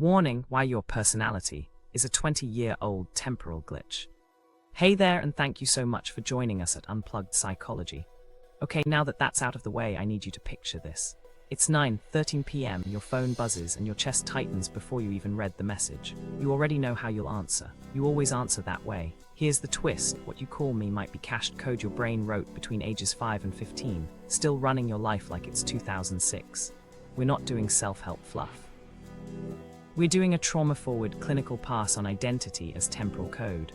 Warning: why your personality is a 20-year-old temporal glitch. Hey there, and thank you so much for joining us at Unplugged Psychology. Okay, now that that's out of the way, I need you to picture this. It's 9:13 p.m, your phone buzzes and your chest tightens before you even read the message. You already know how you'll answer. You always answer that way. Here's the twist: what you call me might be cached code your brain wrote between ages 5 and 15, still running your life like it's 2006. We're not doing self-help fluff. We're doing a trauma-forward clinical pass on identity as temporal code.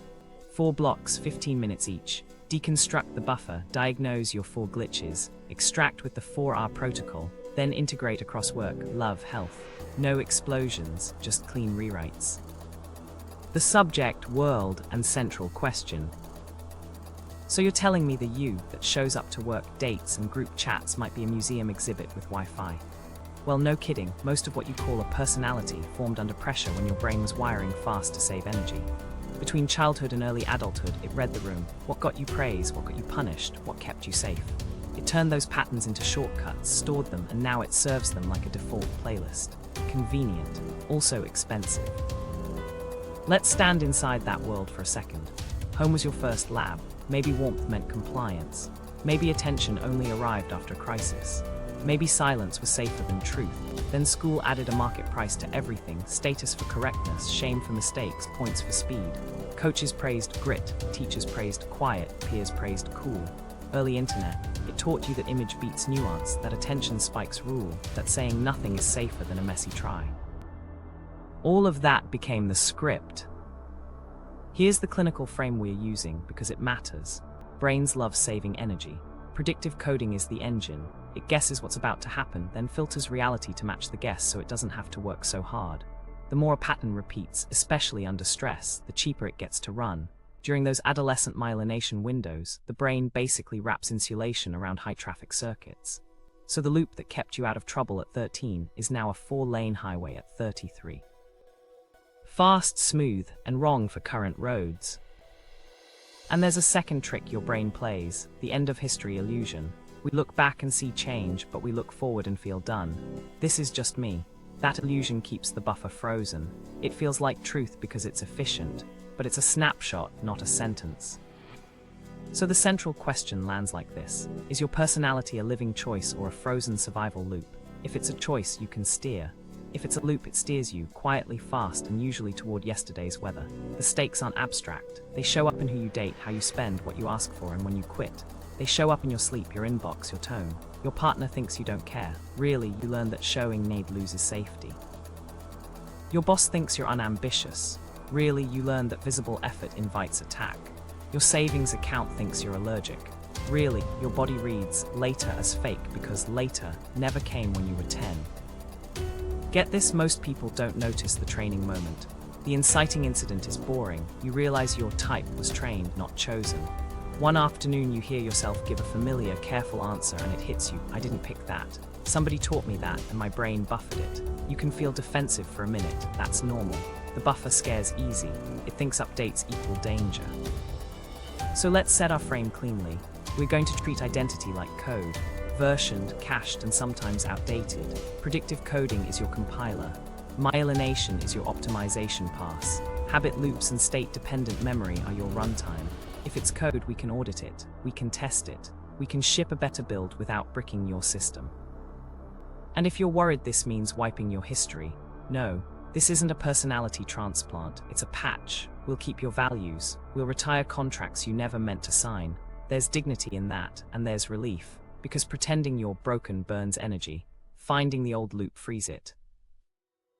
4 blocks, 15 minutes each. Deconstruct the buffer, diagnose your 4 glitches, extract with the 4R protocol, then integrate across work, love, health. No explosions, just clean rewrites. The subject, world, and central question. So you're telling me the you that shows up to work, dates, and group chats might be a museum exhibit with Wi-Fi? Well, no kidding. Most of what you call a personality formed under pressure when your brain was wiring fast to save energy. Between childhood and early adulthood, it read the room. What got you praise? What got you punished? What kept you safe? It turned those patterns into shortcuts, stored them, and now it serves them like a default playlist. Convenient, also expensive. Let's stand inside that world for a second. Home was your first lab. Maybe warmth meant compliance. Maybe attention only arrived after a crisis. Maybe silence was safer than truth. Then school added a market price to everything: status for correctness, shame for mistakes, points for speed. Coaches praised grit, teachers praised quiet, peers praised cool. Early internet, it taught you that image beats nuance, that attention spikes rule, that saying nothing is safer than a messy try. All of that became the script. Here's the clinical frame we're using because it matters. Brains love saving energy. Predictive coding is the engine. It guesses what's about to happen, then filters reality to match the guess so it doesn't have to work so hard. The more a pattern repeats, especially under stress, the cheaper it gets to run. During those adolescent myelination windows, the brain basically wraps insulation around high-traffic circuits. So the loop that kept you out of trouble at 13 is now a 4-lane highway at 33. Fast, smooth, and wrong for current roads. And there's a second trick your brain plays: the end of history illusion. We look back and see change, but we look forward and feel done. This is just me. That illusion keeps the buffer frozen. It feels like truth because it's efficient, but it's a snapshot, not a sentence. So the central question lands like this: is your personality a living choice or a frozen survival loop? If it's a choice, you can steer. If it's a loop, it steers you, quietly, fast, and usually toward yesterday's weather. The stakes aren't abstract. They show up in who you date, how you spend, what you ask for, and when you quit. They show up in your sleep, your inbox, your tone. Your partner thinks you don't care. Really, you learn that showing need loses safety. Your boss thinks you're unambitious. Really, you learn that visible effort invites attack. Your savings account thinks you're allergic. Really, your body reads later as fake because later never came when you were 10. Get this: most people don't notice the training moment. The inciting incident is boring. You realize your type was trained, not chosen. One afternoon you hear yourself give a familiar, careful answer and it hits you: I didn't pick that. Somebody taught me that and my brain buffered it. You can feel defensive for a minute. That's normal. The buffer scares easy. It thinks updates equal danger. So let's set our frame cleanly. We're going to treat identity like code. Versioned, cached, and sometimes outdated. Predictive coding is your compiler. Myelination is your optimization pass. Habit loops and state-dependent memory are your runtime. If it's code, we can audit it. We can test it. We can ship a better build without bricking your system. And if you're worried this means wiping your history, no, this isn't a personality transplant. It's a patch. We'll keep your values. We'll retire contracts you never meant to sign. There's dignity in that, and there's relief. Because pretending you're broken burns energy. Finding the old loop frees it.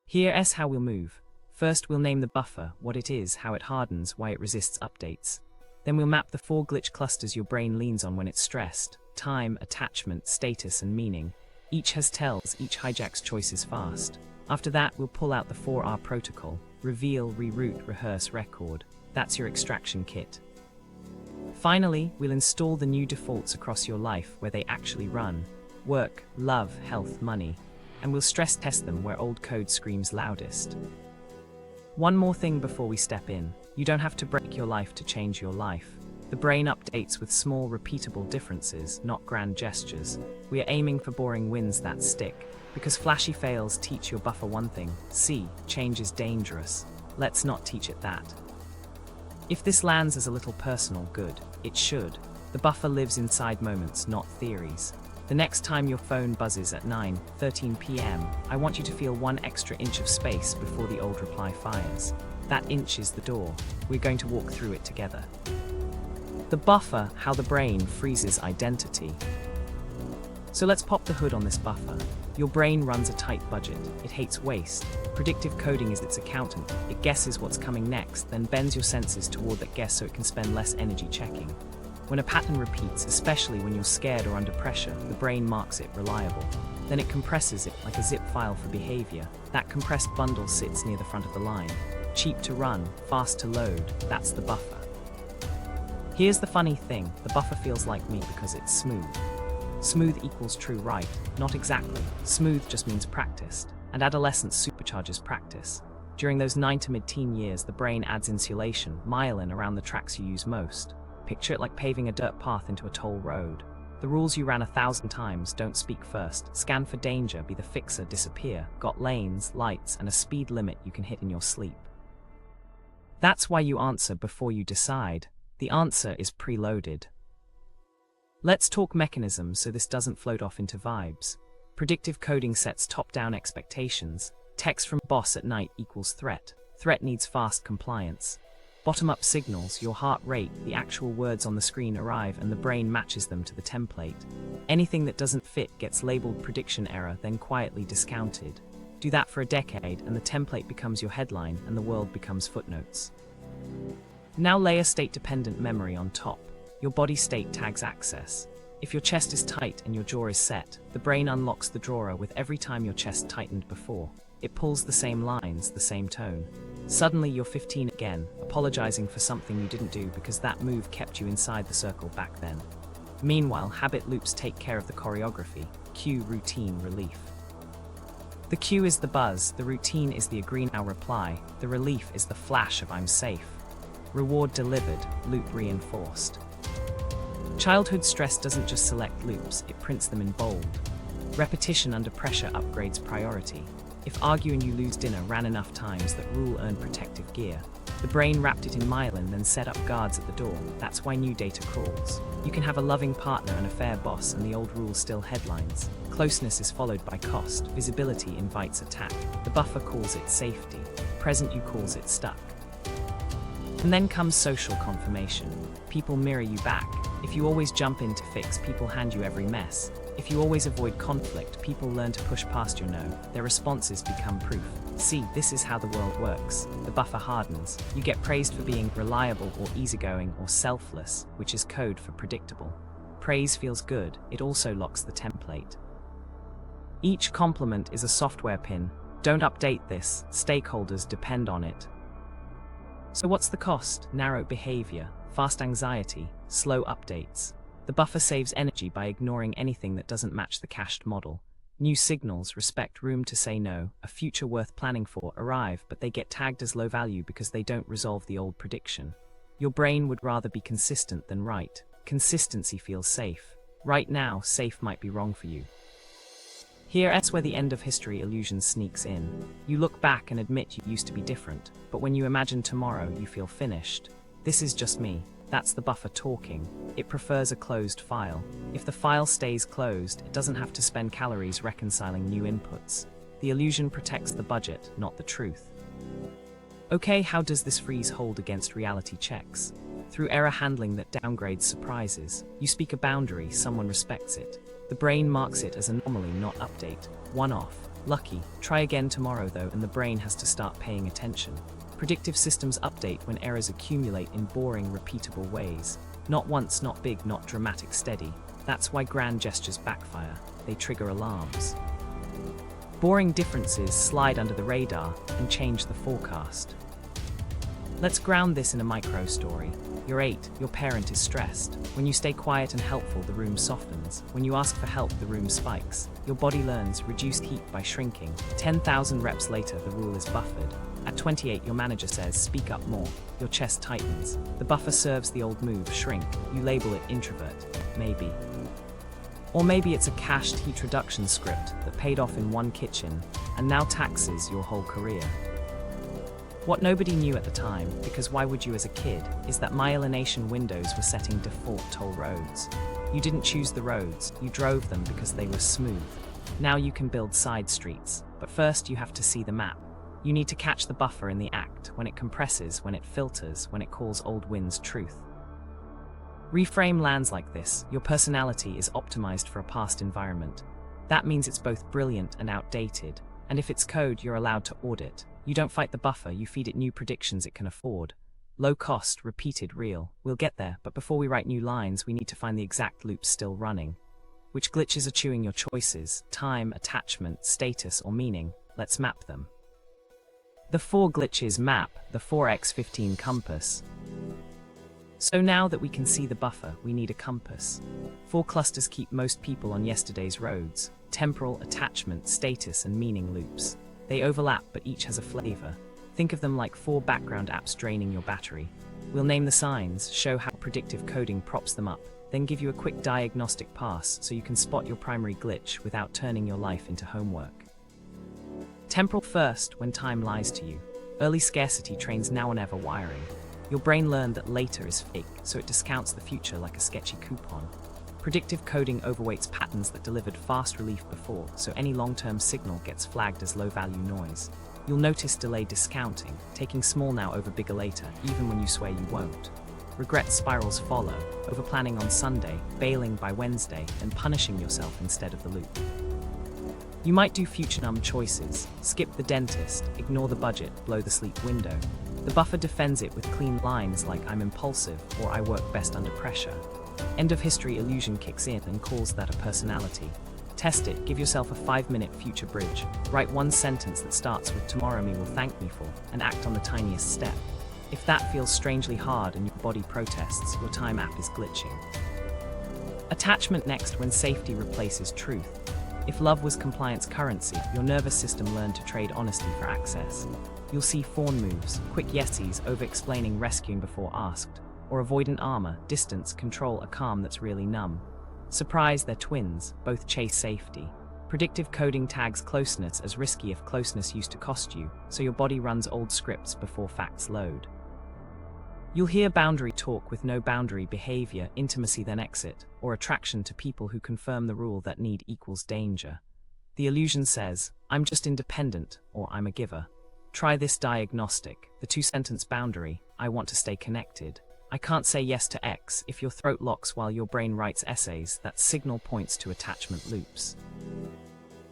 Here's how we'll move. First, we'll name the buffer, what it is, how it hardens, why it resists updates. Then we'll map the 4 glitch clusters your brain leans on when it's stressed: time, attachment, status, and meaning. Each has tells, each hijacks choices fast. After that, we'll pull out the 4R protocol: reveal, reroute, rehearse, record. That's your extraction kit. Finally, we'll install the new defaults across your life where they actually run: work, love, health, money. And we'll stress test them where old code screams loudest. One more thing before we step in: you don't have to break your life to change your life. The brain updates with small, repeatable differences, not grand gestures. We are aiming for boring wins that stick. Because flashy fails teach your buffer one thing: see, change is dangerous. Let's not teach it that. If this lands as a little personal, good, it should. The buffer lives inside moments, not theories. The next time your phone buzzes at 9:13 p.m., I want you to feel 1 extra inch of space before the old reply fires. That inch is the door. We're going to walk through it together. The buffer, how the brain freezes identity. So let's pop the hood on this buffer. Your brain runs a tight budget. It hates waste. Predictive coding is its accountant. It guesses what's coming next, then bends your senses toward that guess so it can spend less energy checking. When a pattern repeats, especially when you're scared or under pressure, the brain marks it reliable. Then it compresses it like a zip file for behavior. That compressed bundle sits near the front of the line. Cheap to run, fast to load, that's the buffer. Here's the funny thing, the buffer feels like me because it's smooth. Smooth equals true right, not exactly. Smooth just means practiced, and adolescence supercharges practice. During those 9 to mid-teen years, the brain adds insulation, myelin, around the tracks you use most. Picture it like paving a dirt path into a toll road. The rules you ran 1,000 times: don't speak first, scan for danger, be the fixer, disappear, got lanes, lights, and a speed limit you can hit in your sleep. That's why you answer before you decide. The answer is preloaded. Let's talk mechanisms so this doesn't float off into vibes. Predictive coding sets top-down expectations. Text from boss at night equals threat. Threat needs fast compliance. Bottom-up signals, your heart rate, the actual words on the screen arrive and the brain matches them to the template. Anything that doesn't fit gets labeled prediction error, then quietly discounted. Do that for a decade and the template becomes your headline and the world becomes footnotes. Now layer state-dependent memory on top. Your body state tags access. If your chest is tight and your jaw is set, the brain unlocks the drawer with every time your chest tightened before. It pulls the same lines, the same tone. Suddenly you're 15 again, apologizing for something you didn't do because that move kept you inside the circle back then. Meanwhile, habit loops take care of the choreography. Cue, routine, relief. The cue is the buzz, the routine is the agree now reply, the relief is the flash of I'm safe. Reward delivered, loop reinforced. Childhood stress doesn't just select loops, it prints them in bold. Repetition under pressure upgrades priority. If argue and you lose dinner ran enough times, that rule earned protective gear. The brain wrapped it in myelin, then set up guards at the door. That's why new data crawls. You can have a loving partner and a fair boss, and the old rules still headlines. Closeness is followed by cost. Visibility invites attack. The buffer calls it safety. Present you calls it stuck. And then comes social confirmation. People mirror you back. If you always jump in to fix, people hand you every mess. If you always avoid conflict, people learn to push past your no. Their responses become proof. See, this is how the world works. The buffer hardens. You get praised for being reliable or easygoing or selfless, which is code for predictable. Praise feels good, it also locks the template. Each compliment is a software pin. Don't update this, stakeholders depend on it. So what's the cost? Narrow behavior, fast anxiety, slow updates. The buffer saves energy by ignoring anything that doesn't match the cached model. New signals, respect, room to say no, a future worth planning for, arrive, but they get tagged as low value because they don't resolve the old prediction. Your brain would rather be consistent than right. Consistency feels safe. Right now, safe might be wrong for you. Here's where the end of history illusion sneaks in. You look back and admit you used to be different, but when you imagine tomorrow, you feel finished. This is just me. That's the buffer talking. It prefers a closed file. If the file stays closed, it doesn't have to spend calories reconciling new inputs. The illusion protects the budget, not the truth. Okay, how does this freeze hold against reality checks? Through error handling that downgrades surprises. You speak a boundary, someone respects it. The brain marks it as anomaly, not update. One off. Lucky. Try again tomorrow though, and the brain has to start paying attention. Predictive systems update when errors accumulate in boring, repeatable ways. Not once, not big, not dramatic, steady. That's why grand gestures backfire. They trigger alarms. Boring differences slide under the radar and change the forecast. Let's ground this in a micro story. You're 8, your parent is stressed. When you stay quiet and helpful, the room softens. When you ask for help, the room spikes. Your body learns reduced heat by shrinking. 10,000 reps later, the rule is buffered. At 28, your manager says, speak up more. Your chest tightens. The buffer serves the old move, shrink. You label it introvert. Maybe. Or maybe it's a cached heat reduction script that paid off in one kitchen and now taxes your whole career. What nobody knew at the time, because why would you as a kid, is that myelination windows were setting default toll roads. You didn't choose the roads, you drove them because they were smooth. Now you can build side streets, but first you have to see the map. You need to catch the buffer in the act, when it compresses, when it filters, when it calls old winds truth. Reframe lands like this. Your personality is optimized for a past environment. That means it's both brilliant and outdated, and if it's code, you're allowed to audit. You don't fight the buffer, you feed it new predictions it can afford. Low cost, repeated, real. We'll get there, but before we write new lines, we need to find the exact loops still running. Which glitches are chewing your choices, time, attachment, status, or meaning? Let's map them. The 4 glitches map the 4x15 compass. So now that we can see the buffer, we need a compass. 4 clusters keep most people on yesterday's roads: temporal, attachment, status, and meaning loops. They overlap, but each has a flavor. Think of them like 4 background apps draining your battery. We'll name the signs, show how predictive coding props them up, then give you a quick diagnostic pass so you can spot your primary glitch without turning your life into homework. Temporal first, when time lies to you. Early scarcity trains now or never wiring. Your brain learned that later is fake, so it discounts the future like a sketchy coupon. Predictive coding overweights patterns that delivered fast relief before, so any long-term signal gets flagged as low-value noise. You'll notice delayed discounting, taking small now over bigger later, even when you swear you won't. Regret spirals follow, overplanning on Sunday, bailing by Wednesday, and punishing yourself instead of the loop. You might do future-numb choices, skip the dentist, ignore the budget, blow the sleep window. The buffer defends it with clean lines like "I'm impulsive" or "I work best under pressure." End of history illusion kicks in and calls that a personality. Test it, give yourself a 5-minute future bridge. Write one sentence that starts with "tomorrow me will thank me for," and act on the tiniest step. If that feels strangely hard and your body protests, your time app is glitching. Attachment next, when safety replaces truth. If love was compliance currency, your nervous system learned to trade honesty for access. You'll see fawn moves, quick yeses, over-explaining, rescuing before asked, or avoidant armor, distance, control, a calm that's really numb. Surprise, they're twins, both chase safety. Predictive coding tags closeness as risky if closeness used to cost you, so your body runs old scripts before facts load. You'll hear boundary talk with no boundary behavior, intimacy then exit, or attraction to people who confirm the rule that need equals danger. The illusion says, "I'm just independent," or "I'm a giver." Try this diagnostic, the 2-sentence boundary: "I want to stay connected. I can't say yes to X." If your throat locks while your brain writes essays, that signal points to attachment loops.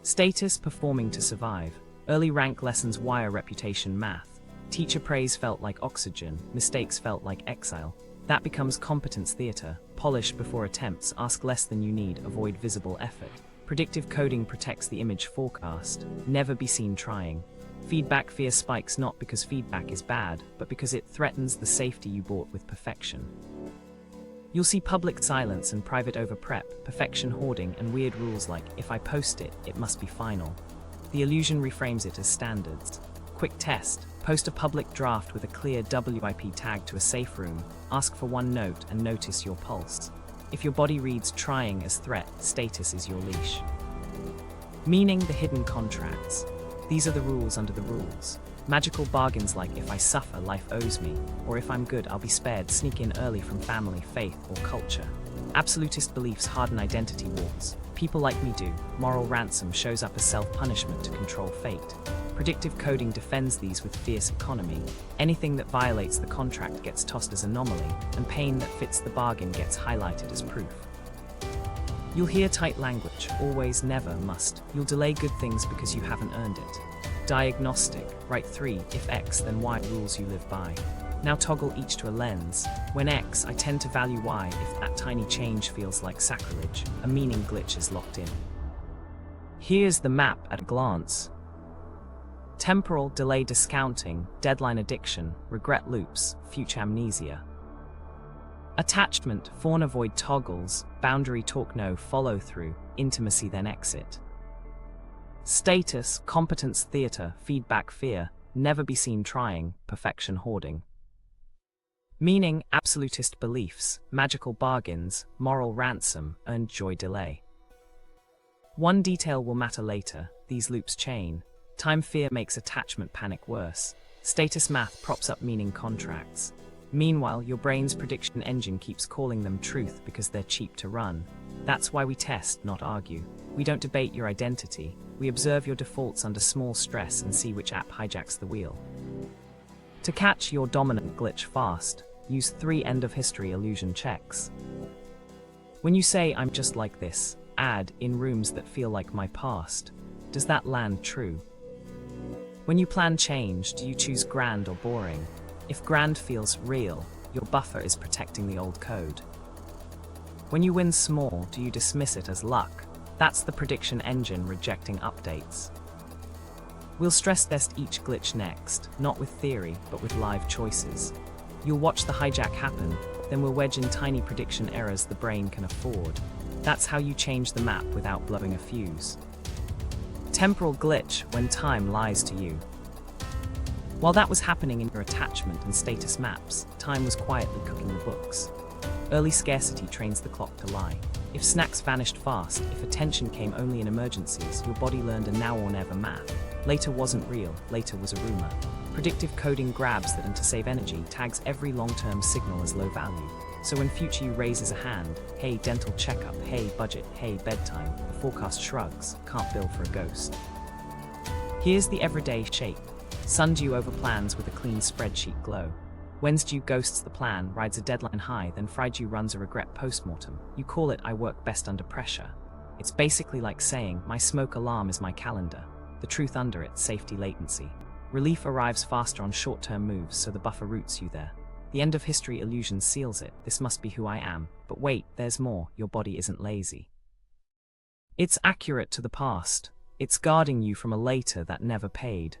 Status, performing to survive. Early rank lessons wire reputation math. Teacher praise felt like oxygen, mistakes felt like exile. That becomes competence theater. Polish before attempts, ask less than you need, avoid visible effort. Predictive coding protects the image forecast. Never be seen trying. Feedback fear spikes not because feedback is bad, but because it threatens the safety you bought with perfection. You'll see public silence and private over prep, perfection hoarding, and weird rules like, "If I post it, it must be final." The illusion reframes it as standards. Quick test. Post a public draft with a clear WIP tag to a safe room. Ask for one note and notice your pulse. If your body reads trying as threat, status is your leash. Meaning, the hidden contracts. These are the rules under the rules. Magical bargains like "if I suffer, life owes me," or "if I'm good, I'll be spared" sneak in early from family, faith, or culture. Absolutist beliefs harden identity walls. "People like me do." Moral ransom shows up as self-punishment to control fate. Predictive coding defends these with fierce economy. Anything that violates the contract gets tossed as anomaly, and pain that fits the bargain gets highlighted as proof. You'll hear tight language, always, never, must. You'll delay good things because you haven't earned it. Diagnostic, write 3, if X then Y rules you live by. Now toggle each to a lens. When X, I tend to value Y if that tiny change feels like sacrilege. A meaning glitch is locked in. Here's the map at a glance. Temporal, delay discounting, deadline addiction, regret loops, future amnesia. Attachment, fawn avoid toggles, boundary talk no follow through, intimacy then exit. Status, competence theater, feedback fear, never be seen trying, perfection hoarding. Meaning, absolutist beliefs, magical bargains, moral ransom, earned joy delay. One detail will matter later, these loops chain. Time fear makes attachment panic worse. Status math props up meaning contracts. Meanwhile, your brain's prediction engine keeps calling them truth because they're cheap to run. That's why we test, not argue. We don't debate your identity. We observe your defaults under small stress and see which app hijacks the wheel. To catch your dominant glitch fast, use 3 end-of-history illusion checks. When you say, "I'm just like this," add, "in rooms that feel like my past." Does that land true? When you plan change, do you choose grand or boring? If grand feels real, your buffer is protecting the old code. When you win small, do you dismiss it as luck? That's the prediction engine rejecting updates. We'll stress test each glitch next, not with theory, but with live choices. You'll watch the hijack happen, then we'll wedge in tiny prediction errors the brain can afford. That's how you change the map without blowing a fuse. Temporal glitch, when time lies to you. While that was happening in your attachment and status maps, time was quietly cooking the books. Early scarcity trains the clock to lie. If snacks vanished fast, if attention came only in emergencies, your body learned a now or never math. Later wasn't real, later was a rumor. Predictive coding grabs that, and to save energy, tags every long-term signal as low value. So when future you raises a hand, "Hey, dental checkup, hey, budget, hey, bedtime," the forecast shrugs, "Can't bill for a ghost." Here's the everyday shape. Sundew over plans with a clean spreadsheet glow. Wednesdew ghosts the plan, rides a deadline high, then Fridew runs a regret postmortem. You call it, "I work best under pressure." It's basically like saying, "My smoke alarm is my calendar." The truth under it, safety latency. Relief arrives faster on short-term moves, so the buffer roots you there. The end of history illusion seals it. This must be who I am. But wait, there's more. Your body isn't lazy. It's accurate to the past. It's guarding you from a later that never paid.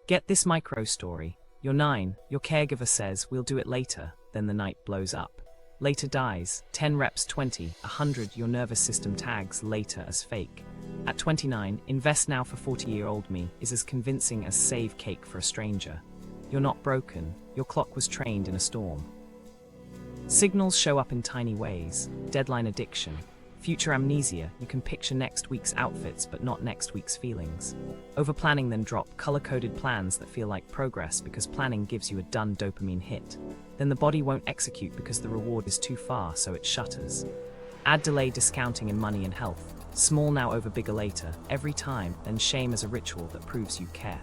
Get this micro story. You're 9, your caregiver says, "We'll do it later," then the night blows up. Later dies, 10 reps 20, 100, your nervous system tags later as fake. At 29, invest now for 40-year-old me is as convincing as save cake for a stranger. You're not broken, your clock was trained in a storm. Signals show up in tiny ways. Deadline addiction. Future amnesia, you can picture next week's outfits but not next week's feelings. Overplanning, then drop color-coded plans that feel like progress because planning gives you a done dopamine hit. Then the body won't execute because the reward is too far, so it shutters. Add delay discounting in money and health. Small now over bigger later, every time, then shame as a ritual that proves you care.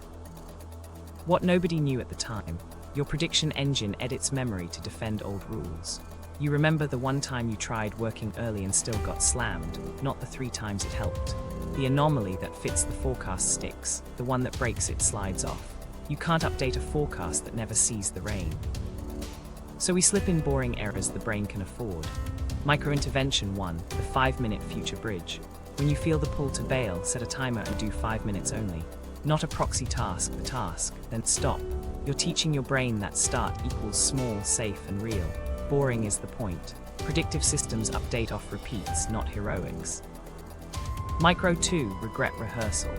What nobody knew at the time. Your prediction engine edits memory to defend old rules. You remember the one time you tried working early and still got slammed, not the 3 times it helped. The anomaly that fits the forecast sticks, the one that breaks it slides off. You can't update a forecast that never sees the rain. So we slip in boring errors the brain can afford. Micro-intervention 1, the 5-minute future bridge. When you feel the pull to bail, set a timer and do 5 minutes only. Not a proxy task, the task, then stop. You're teaching your brain that start equals small, safe, and real. Boring is the point. Predictive systems update off repeats, not heroics. Micro 2, regret rehearsal.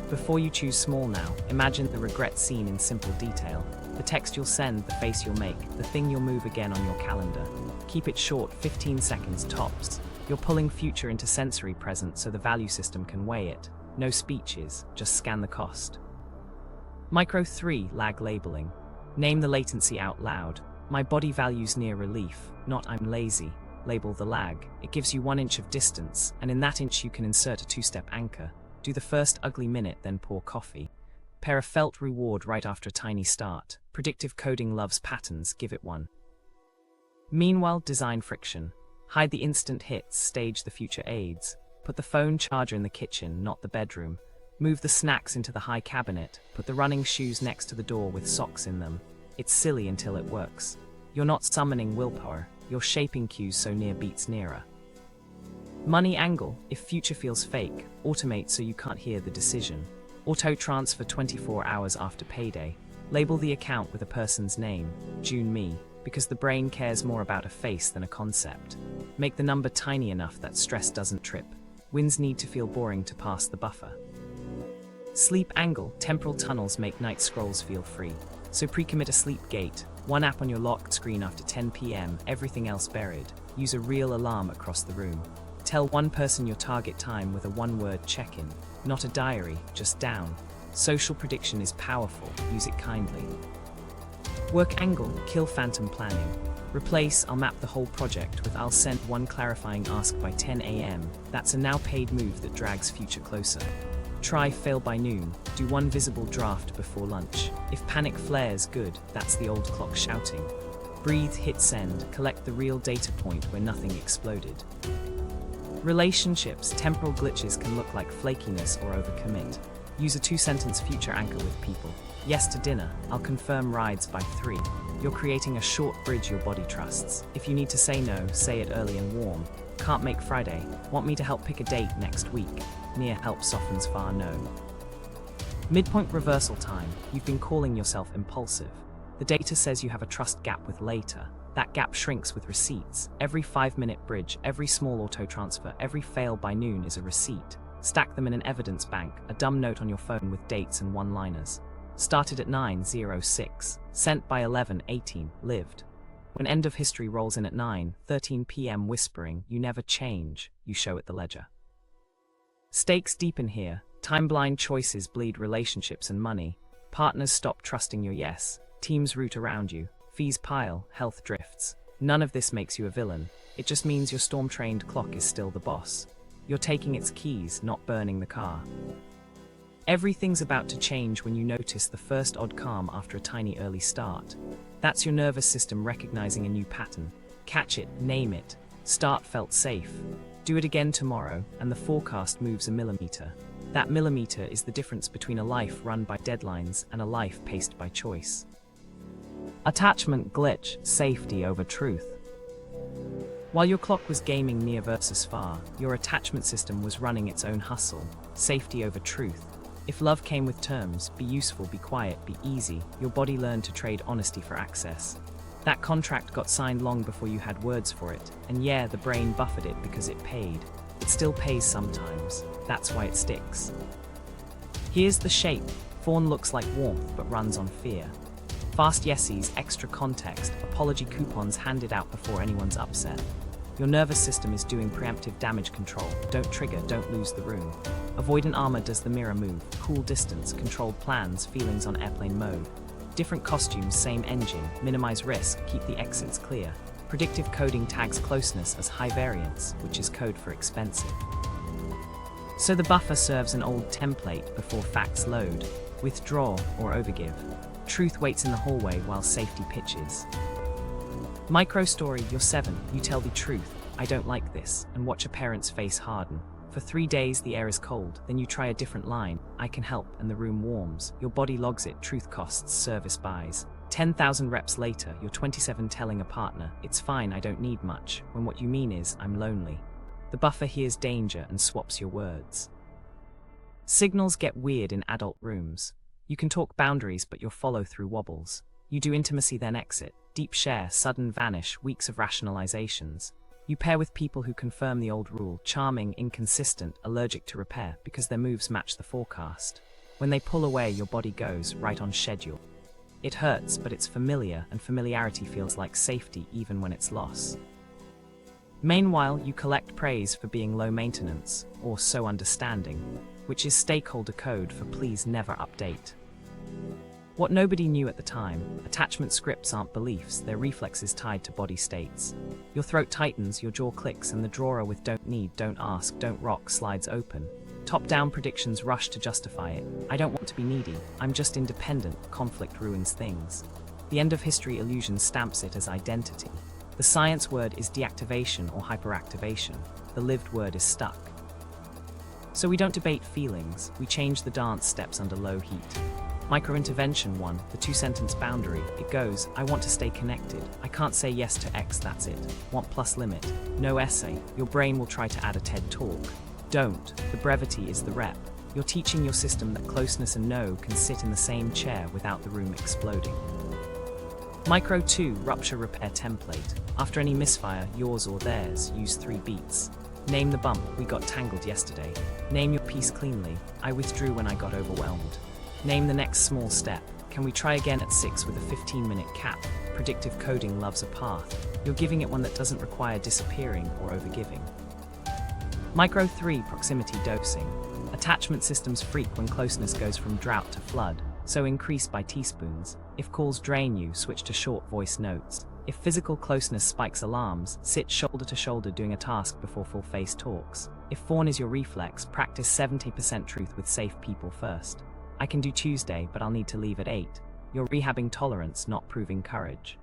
Before you choose small now, imagine the regret scene in simple detail. The text you'll send, the face you'll make, the thing you'll move again on your calendar. Keep it short, 15 seconds tops. You're pulling future into sensory present so the value system can weigh it. No speeches, just scan the cost. Micro 3, lag labeling. Name the latency out loud. My body values near relief, not I'm lazy. Label the lag. It gives you 1 inch of distance, and in that inch you can insert a 2-step anchor. Do the first ugly minute, then pour coffee. Pair a felt reward right after a tiny start. Predictive coding loves patterns, give it one. Meanwhile, design friction. Hide the instant hits, stage the future aids. Put the phone charger in the kitchen, not the bedroom. Move the snacks into the high cabinet. Put the running shoes next to the door with socks in them. It's silly until it works. You're not summoning willpower, you're shaping cues so near beats nearer. Money angle. If future feels fake, automate so you can't hear the decision. Auto transfer 24 hours after payday. Label the account with a person's name, June me, because the brain cares more about a face than a concept. Make the number tiny enough that stress doesn't trip. Wins need to feel boring to pass the buffer. Sleep angle. Temporal tunnels make night scrolls feel free. So pre-commit a sleep gate. 1 app on your locked screen after 10 p.m, everything else buried. Use a real alarm across the room. Tell one person your target time with a one-word check-in, not a diary, just down. Social prediction is powerful, use it kindly. Work angle, kill phantom planning. Replace I'll map the whole project with I'll send one clarifying ask by 10 a.m. That's a now paid move that drags future closer. Try fail by noon, do one visible draft before lunch. If panic flares, good, that's the old clock shouting. Breathe, hit send, collect the real data point where nothing exploded. Relationships, temporal glitches can look like flakiness or overcommit. Use a two-sentence future anchor with people. Yes to dinner, I'll confirm rides by 3. You're creating a short bridge your body trusts. If you need to say no, say it early and warm. Can't make Friday, want me to help pick a date next week. Near help softens far no. Midpoint reversal time, you've been calling yourself impulsive. The data says you have a trust gap with later. That gap shrinks with receipts. Every 5-minute bridge, every small auto transfer, every fail by noon is a receipt. Stack them in an evidence bank, a dumb note on your phone with dates and one-liners. Started at 9:06, sent by 11:18, lived. When end of history rolls in at 9:13 p.m. whispering, you never change, you show it the ledger. Stakes deepen here, time-blind choices bleed relationships and money. Partners stop trusting your yes, teams root around you, fees pile, health drifts. None of this makes you a villain, it just means your storm-trained clock is still the boss. You're taking its keys, not burning the car. Everything's about to change when you notice the first odd calm after a tiny early start. That's your nervous system recognizing a new pattern. Catch it, name it. Start felt safe. Do it again tomorrow, and the forecast moves a millimeter. That millimeter is the difference between a life run by deadlines and a life paced by choice. Attachment glitch, safety over truth. While your clock was gaming near versus far, your attachment system was running its own hustle, safety over truth. If love came with terms, be useful, be quiet, be easy, your body learned to trade honesty for access. That contract got signed long before you had words for it, and yeah, the brain buffered it because it paid. It still pays sometimes, that's why it sticks. Here's the shape. Fawn looks like warmth but runs on fear. Fast yesies, extra context, apology coupons handed out before anyone's upset. Your nervous system is doing preemptive damage control. Don't trigger, don't lose the room. Avoidant armor does the mirror move. Cool distance, controlled plans, feelings on airplane mode. Different costumes, same engine. Minimize risk, keep the exits clear. Predictive coding tags closeness as high variance, which is code for expensive. So the buffer serves an old template before facts load. Withdraw or overgive. Truth waits in the hallway while safety pitches. Micro story, you're 7, you tell the truth, I don't like this, and watch a parent's face harden. For 3 days the air is cold, then you try a different line, I can help, and the room warms. Your body logs it, truth costs, service buys. 10,000 reps later, you're 27 telling a partner, it's fine, I don't need much, when what you mean is, I'm lonely. The buffer hears danger and swaps your words. Signals get weird in adult rooms. You can talk boundaries, but your follow-through wobbles. You do intimacy then exit. Deep share, sudden vanish, weeks of rationalizations. You pair with people who confirm the old rule, charming, inconsistent, allergic to repair, because their moves match the forecast. When they pull away, your body goes right on schedule. It hurts, but it's familiar, and familiarity feels like safety even when it's loss. Meanwhile, you collect praise for being low maintenance, or so understanding, which is stakeholder code for please never update. What nobody knew at the time, attachment scripts aren't beliefs, they're reflexes tied to body states. Your throat tightens, your jaw clicks, and the drawer with don't need, don't ask, don't rock slides open. Top-down predictions rush to justify it. I don't want to be needy, I'm just independent, conflict ruins things. The end of history illusion stamps it as identity. The science word is deactivation or hyperactivation. The lived word is stuck. So we don't debate feelings, we change the dance steps under low heat. Micro-intervention 1, the 2-sentence boundary. It goes, I want to stay connected. I can't say yes to X, that's it. Want plus limit. No essay. Your brain will try to add a TED talk. Don't. The brevity is the rep. You're teaching your system that closeness and no can sit in the same chair without the room exploding. Micro 2, rupture repair template. After any misfire, yours or theirs, use 3 beats. Name the bump, we got tangled yesterday. Name your piece cleanly, I withdrew when I got overwhelmed. Name the next small step. Can we try again at 6 with a 15-minute cap? Predictive coding loves a path. You're giving it one that doesn't require disappearing or overgiving. Micro 3 proximity dosing. Attachment systems freak when closeness goes from drought to flood, so increase by teaspoons. If calls drain you, switch to short voice notes. If physical closeness spikes alarms, sit shoulder to shoulder doing a task before full face talks. If fawn is your reflex, practice 70% truth with safe people first. I can do Tuesday, but I'll need to leave at 8. You're rehabbing tolerance, not proving courage.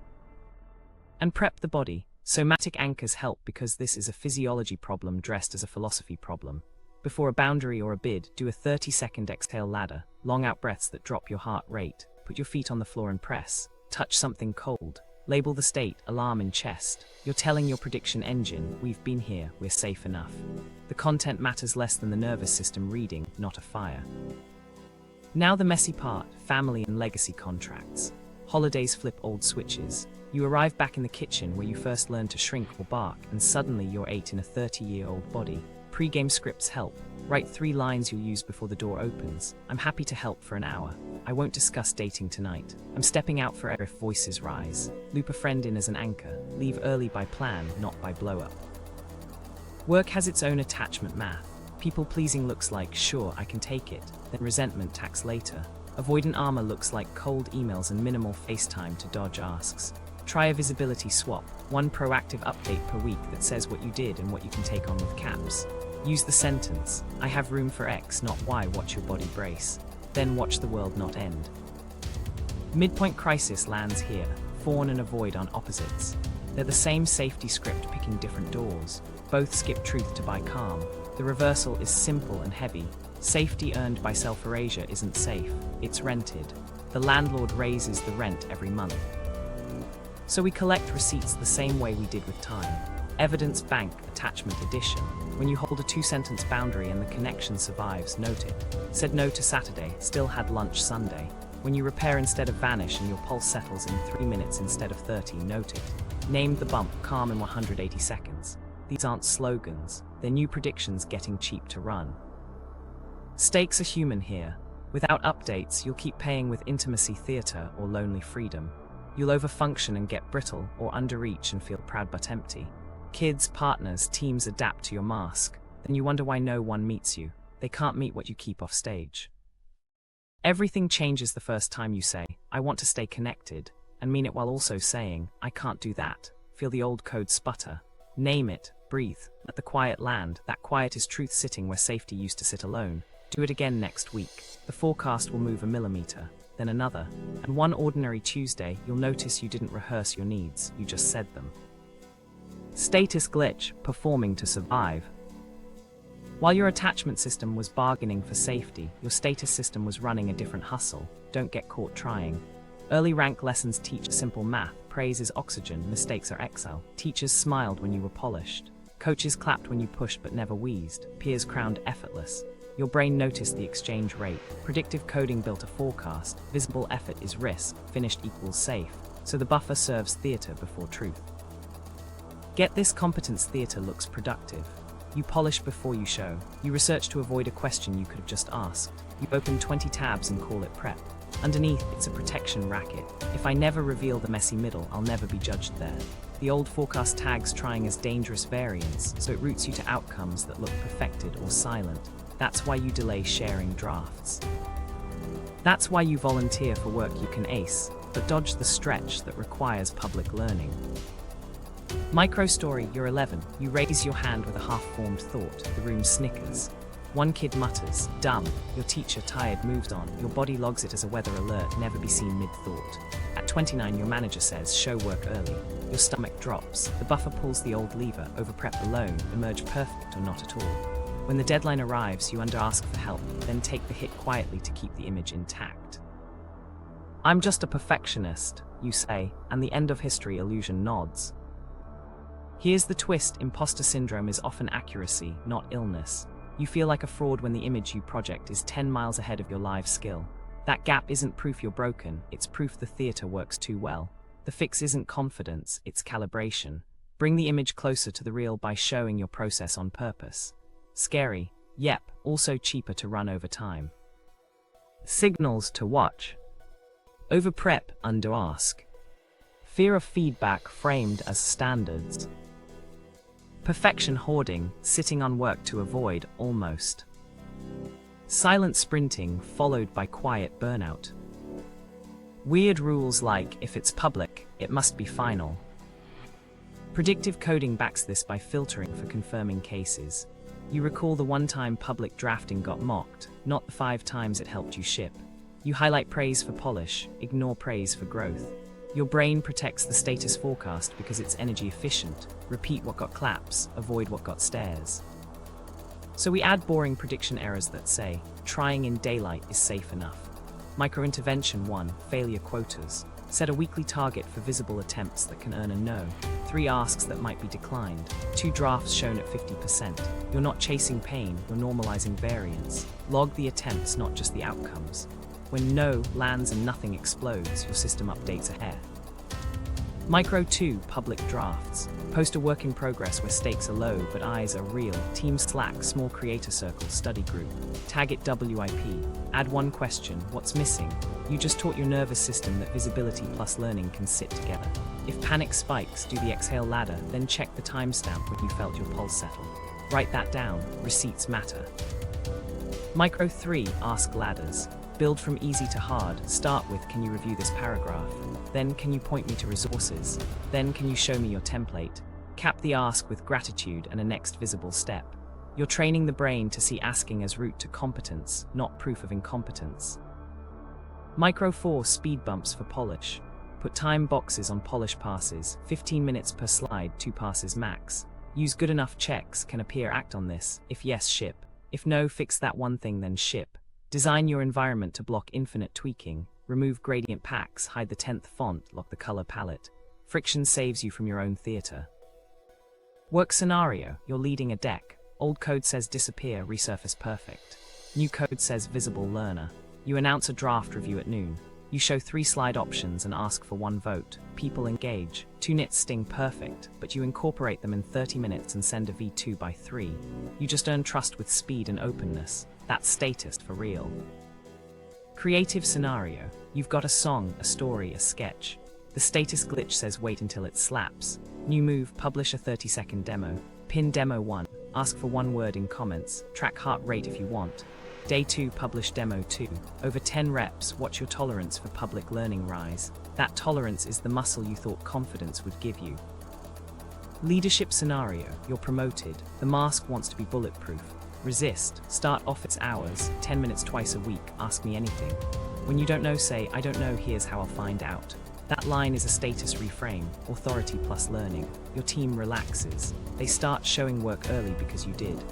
And prep the body. Somatic anchors help because this is a physiology problem dressed as a philosophy problem. Before a boundary or a bid, do a 30-second exhale ladder, long out breaths that drop your heart rate. Put your feet on the floor and press. Touch something cold. Label the state, alarm in chest. You're telling your prediction engine, we've been here, we're safe enough. The content matters less than the nervous system reading, not a fire. Now the messy part, family and legacy contracts. Holidays flip old switches. You arrive back in the kitchen where you first learned to shrink or bark, and suddenly you're 8 in a 30-year-old body. Pre-game scripts help. Write 3 lines you'll use before the door opens. I'm happy to help for an hour. I won't discuss dating tonight. I'm stepping out for air if voices rise. Loop a friend in as an anchor. Leave early by plan, not by blow-up. Work has its own attachment math. People-pleasing looks like, sure, I can take it. Then resentment tax later. Avoidant armor looks like cold emails and minimal FaceTime to dodge asks. Try a visibility swap. 1 proactive update per week that says what you did and what you can take on with caps. Use the sentence, I have room for X, not Y, watch your body brace. Then watch the world not end. Midpoint crisis lands here. Fawn and avoid on opposites. They're the same safety script picking different doors. Both skip truth to buy calm. The reversal is simple and heavy. Safety earned by self-erasure isn't safe, it's rented. The landlord raises the rent every month. So we collect receipts the same way we did with time. Evidence bank attachment addition. When you hold a 2-sentence boundary and the connection survives, note it. Said no to Saturday, still had lunch Sunday. When you repair instead of vanish and your pulse settles in 3 minutes instead of 30, note it. Named the bump, calm in 180 seconds. These aren't slogans, they're new predictions getting cheap to run. Stakes are human here. Without updates, you'll keep paying with intimacy theater or lonely freedom. You'll overfunction and get brittle, or underreach and feel proud but empty. Kids, partners, teams adapt to your mask. Then you wonder why no one meets you. They can't meet what you keep off stage. Everything changes the first time you say, I want to stay connected, and mean it while also saying, I can't do that. Feel the old code sputter. Name it, breathe, let the quiet land. That quiet is truth sitting where safety used to sit alone. Do it again next week. The forecast will move a millimeter, then another, and one ordinary Tuesday, you'll notice you didn't rehearse your needs, you just said them. Status glitch, performing to survive. While your attachment system was bargaining for safety, your status system was running a different hustle. Don't get caught trying. Early rank lessons teach simple math. Praise is oxygen, mistakes are exile. Teachers smiled when you were polished. Coaches clapped when you pushed but never wheezed. Peers crowned effortless. Your brain noticed the exchange rate. Predictive coding built a forecast. Visible effort is risk, finished equals safe. So the buffer serves theater before truth. Get this, competence theater looks productive. You polish before you show. You research to avoid a question you could have just asked. You open 20 tabs and call it prep. Underneath, it's a protection racket. If I never reveal the messy middle, I'll never be judged there. The old forecast tags trying as dangerous variants, so it routes you to outcomes that look perfected or silent. That's why you delay sharing drafts. That's why you volunteer for work you can ace, but dodge the stretch that requires public learning. Micro story, you're 11. You raise your hand with a half-formed thought. The room snickers. One kid mutters, dumb. Your teacher, tired, moves on. Your body logs it as a weather alert, never be seen mid-thought. At 29, your manager says, show work early. Your stomach drops. The buffer pulls the old lever, over-prep alone, emerge perfect or not at all. When the deadline arrives, you under-ask for help, then take the hit quietly to keep the image intact. I'm just a perfectionist, you say, and the end of history illusion nods. Here's the twist, imposter syndrome is often accuracy, not illness. You feel like a fraud when the image you project is 10 miles ahead of your live skill. That gap isn't proof you're broken, it's proof the theater works too well. The fix isn't confidence, it's calibration. Bring the image closer to the real by showing your process on purpose. Scary, yep, also cheaper to run over time. Signals to watch. Over-prep, under-ask. Fear of feedback framed as standards. Perfection hoarding, sitting on work to avoid, almost. Silent sprinting followed by quiet burnout. Weird rules like, if it's public, it must be final. Predictive coding backs this by filtering for confirming cases. You recall the one time public drafting got mocked, not the 5 times it helped you ship. You highlight praise for polish, ignore praise for growth. Your brain protects the status forecast because it's energy efficient. Repeat what got claps, avoid what got stares. So we add boring prediction errors that say, trying in daylight is safe enough. Micro-intervention 1, failure quotas. Set a weekly target for visible attempts that can earn a no. 3 asks that might be declined. 2 drafts shown at 50%. You're not chasing pain, you're normalizing variance. Log the attempts, not just the outcomes. When no lands and nothing explodes, your system updates ahead. Micro 2, public drafts. Post a work in progress where stakes are low but eyes are real. Team Slack, small creator circle, study group. Tag it WIP. Add 1 question, what's missing? You just taught your nervous system that visibility plus learning can sit together. If panic spikes, do the exhale ladder, then check the timestamp when you felt your pulse settle. Write that down, receipts matter. Micro 3, ask ladders. Build from easy to hard. Start with, can you review this paragraph? Then, can you point me to resources? Then, can you show me your template? Cap the ask with gratitude and a next visible step. You're training the brain to see asking as route to competence, not proof of incompetence. Micro 4, speed bumps for polish. Put time boxes on polish passes, 15 minutes per slide, 2 passes max. Use good enough checks, can appear act on this, if yes, ship. If no, fix that one thing, then ship. Design your environment to block infinite tweaking. Remove gradient packs, hide the 10th font, lock the color palette. Friction saves you from your own theater. Work scenario, you're leading a deck. Old code says disappear, resurface perfect. New code says visible learner. You announce a draft review at noon. You show 3 slide options and ask for 1 vote. People engage. 2 nits sting perfect, but you incorporate them in 30 minutes and send a V2 by 3. You just earn trust with speed and openness. That's status for real. Creative scenario. You've got a song, a story, a sketch. The status glitch says wait until it slaps. New move, publish a 30-second demo. Pin demo 1. Ask for 1 word in comments. Track heart rate if you want. Day 2, publish demo 2. Over 10 reps, watch your tolerance for public learning rise. That tolerance is the muscle you thought confidence would give you. Leadership scenario. You're promoted. The mask wants to be bulletproof. Resist. Start office hours, 10 minutes twice a week, ask me anything. When you don't know, say, I don't know, here's how I'll find out. That line is a status reframe, authority plus learning. Your team relaxes. They start showing work early because you did.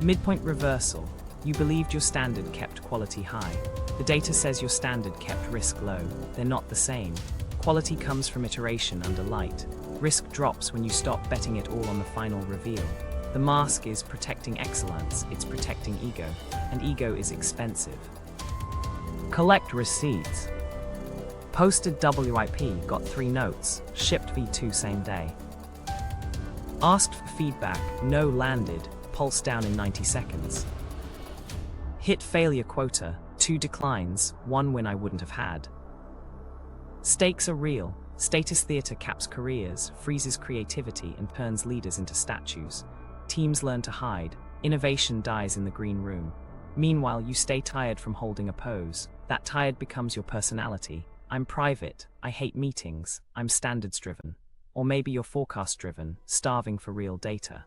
Midpoint reversal. You believed your standard kept quality high. The data says your standard kept risk low. They're not the same. Quality comes from iteration under light. Risk drops when you stop betting it all on the final reveal. The mask is protecting excellence, it's protecting ego, and ego is expensive. Collect receipts. Posted WIP, got 3 notes, shipped V2 same day. Asked for feedback, no landed, pulse down in 90 seconds. Hit failure quota, 2 declines, 1 win I wouldn't have had. Stakes are real, status theater caps careers, freezes creativity and turns leaders into statues. Teams learn to hide, innovation dies in the green room. Meanwhile, you stay tired from holding a pose. That tired becomes your personality. I'm private, I hate meetings, I'm standards driven. Or maybe you're forecast driven, starving for real data.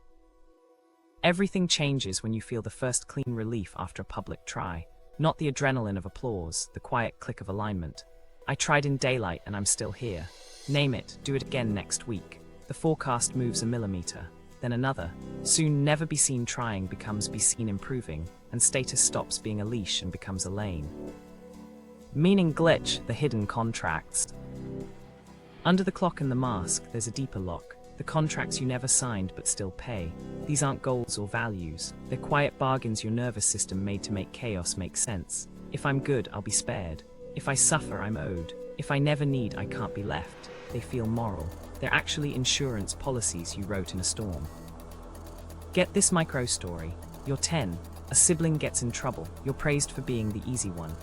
Everything changes when you feel the first clean relief after a public try. Not the adrenaline of applause, the quiet click of alignment. I tried in daylight and I'm still here. Name it, do it again next week. The forecast moves a millimeter. Then another. Soon never be seen trying becomes be seen improving, and status stops being a leash and becomes a lane. Meaning glitch, the hidden contracts. Under the clock and the mask, there's a deeper lock. The contracts you never signed but still pay. These aren't goals or values. They're quiet bargains your nervous system made to make chaos make sense. If I'm good, I'll be spared. If I suffer, I'm owed. If I never need, I can't be left. They feel moral. They're actually insurance policies you wrote in a storm. Get this micro story. You're 10. A sibling gets in trouble. You're praised for being the easy one.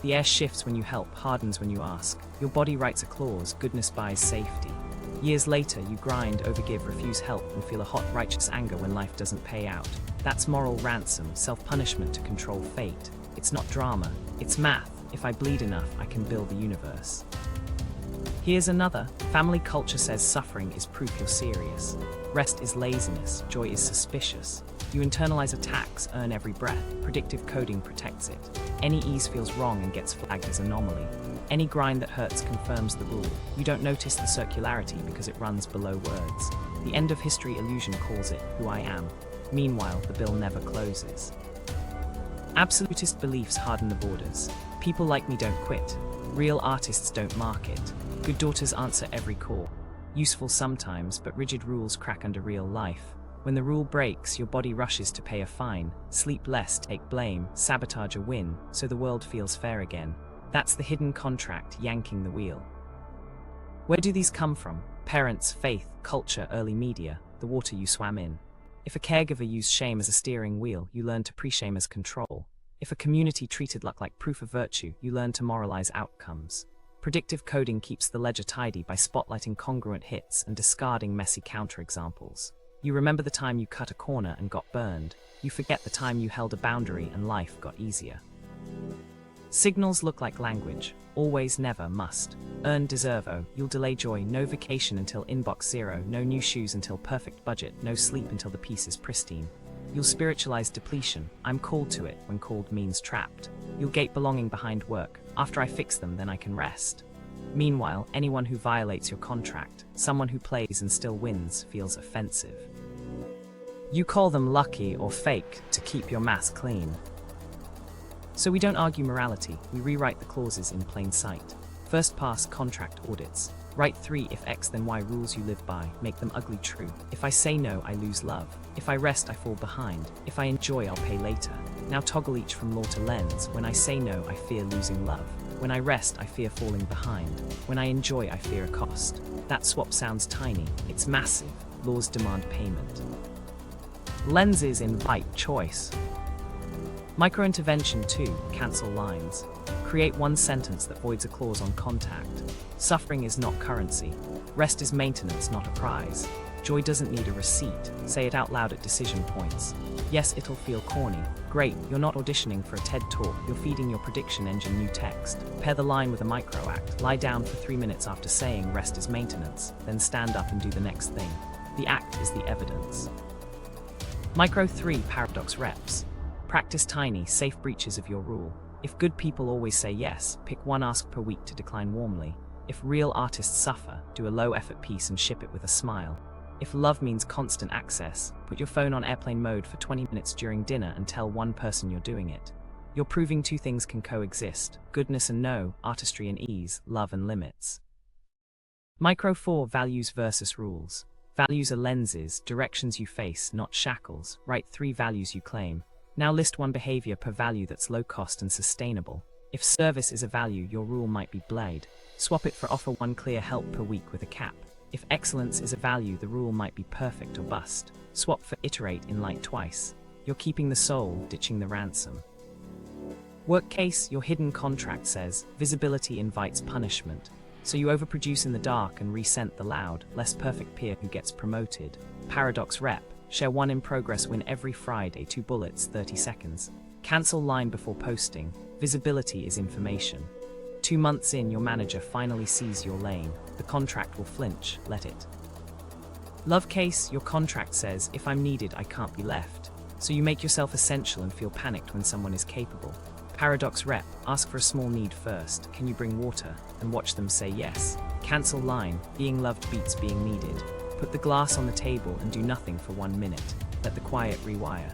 The air shifts when you help, hardens when you ask. Your body writes a clause, goodness buys safety. Years later, you grind, overgive, refuse help, and feel a hot, righteous anger when life doesn't pay out. That's moral ransom, self-punishment to control fate. It's not drama, it's math. If I bleed enough, I can build the universe. Here's another. Family culture says suffering is proof you're serious. Rest is laziness, joy is suspicious. You internalize attacks, earn every breath. Predictive coding protects it. Any ease feels wrong and gets flagged as anomaly. Any grind that hurts confirms the rule. You don't notice the circularity because it runs below words. The end of history illusion calls it who I am. Meanwhile, the bill never closes. Absolutist beliefs harden the borders. People like me don't quit. Real artists don't market. Good daughters answer every call. Useful sometimes, but rigid rules crack under real life. When the rule breaks, your body rushes to pay a fine, sleep less, take blame, sabotage a win, so the world feels fair again. That's the hidden contract yanking the wheel. Where do these come from? Parents, faith, culture, early media, the water you swam in. If a caregiver used shame as a steering wheel, you learn to pre-shame as control. If a community treated luck like proof of virtue, you learn to moralize outcomes. Predictive coding keeps the ledger tidy by spotlighting congruent hits and discarding messy counterexamples. You remember the time you cut a corner and got burned. You forget the time you held a boundary and life got easier. Signals look like language. Always, never, must. Earn, deserve, owe. You'll delay joy. No vacation until inbox zero. No new shoes until perfect budget. No sleep until the peace is pristine. You'll spiritualize depletion. I'm called to it when called means trapped. You'll gate belonging behind work. After I fix them, then I can rest. Meanwhile, anyone who violates your contract, someone who plays and still wins, feels offensive. You call them lucky or fake to keep your math clean. So we don't argue morality, we rewrite the clauses in plain sight. First pass contract audits. Write 3 if X then Y rules you live by, make them ugly true. If I say no, I lose love. If I rest, I fall behind. If I enjoy, I'll pay later. Now toggle each from law to lens. When I say no, I fear losing love. When I rest, I fear falling behind. When I enjoy, I fear a cost. That swap sounds tiny, it's massive. Laws demand payment. Lenses invite choice. Micro-intervention 2, cancel lines. Create one sentence that voids a clause on contact. Suffering is not currency. Rest is maintenance, not a prize. Joy doesn't need a receipt. Say it out loud at decision points. Yes, it'll feel corny. Great, you're not auditioning for a TED Talk, you're feeding your prediction engine new text. Pair the line with a micro-act. Lie down for 3 minutes after saying rest is maintenance, then stand up and do the next thing. The act is the evidence. Micro 3, paradox reps. Practice tiny, safe breaches of your rule. If good people always say yes, pick one ask per week to decline warmly. If real artists suffer, do a low-effort piece and ship it with a smile. If love means constant access, put your phone on airplane mode for 20 minutes during dinner and tell one person you're doing it. You're proving 2 things can coexist: goodness and no, artistry and ease, love and limits. Micro 4, values versus rules. Values are lenses, directions you face, not shackles. Write 3 values you claim. Now list 1 behavior per value that's low cost and sustainable. If service is a value, your rule might be blade. Swap it for offer 1 clear help per week with a cap. If excellence is a value, the rule might be perfect or bust. Swap for iterate in light twice. You're keeping the soul, ditching the ransom. Work case, your hidden contract says, visibility invites punishment. So you overproduce in the dark and resent the loud, less perfect peer who gets promoted. Paradox rep, share 1 in progress win every Friday, 2 bullets, 30 seconds. Cancel line before posting, visibility is information. 2 months in, your manager finally sees your lane. The contract will flinch, let it. Love case, your contract says, if I'm needed, I can't be left. So you make yourself essential and feel panicked when someone is capable. Paradox rep, ask for a small need first. Can you bring water? And watch them say yes. Cancel line, being loved beats being needed. Put the glass on the table and do nothing for 1 minute. Let the quiet rewire.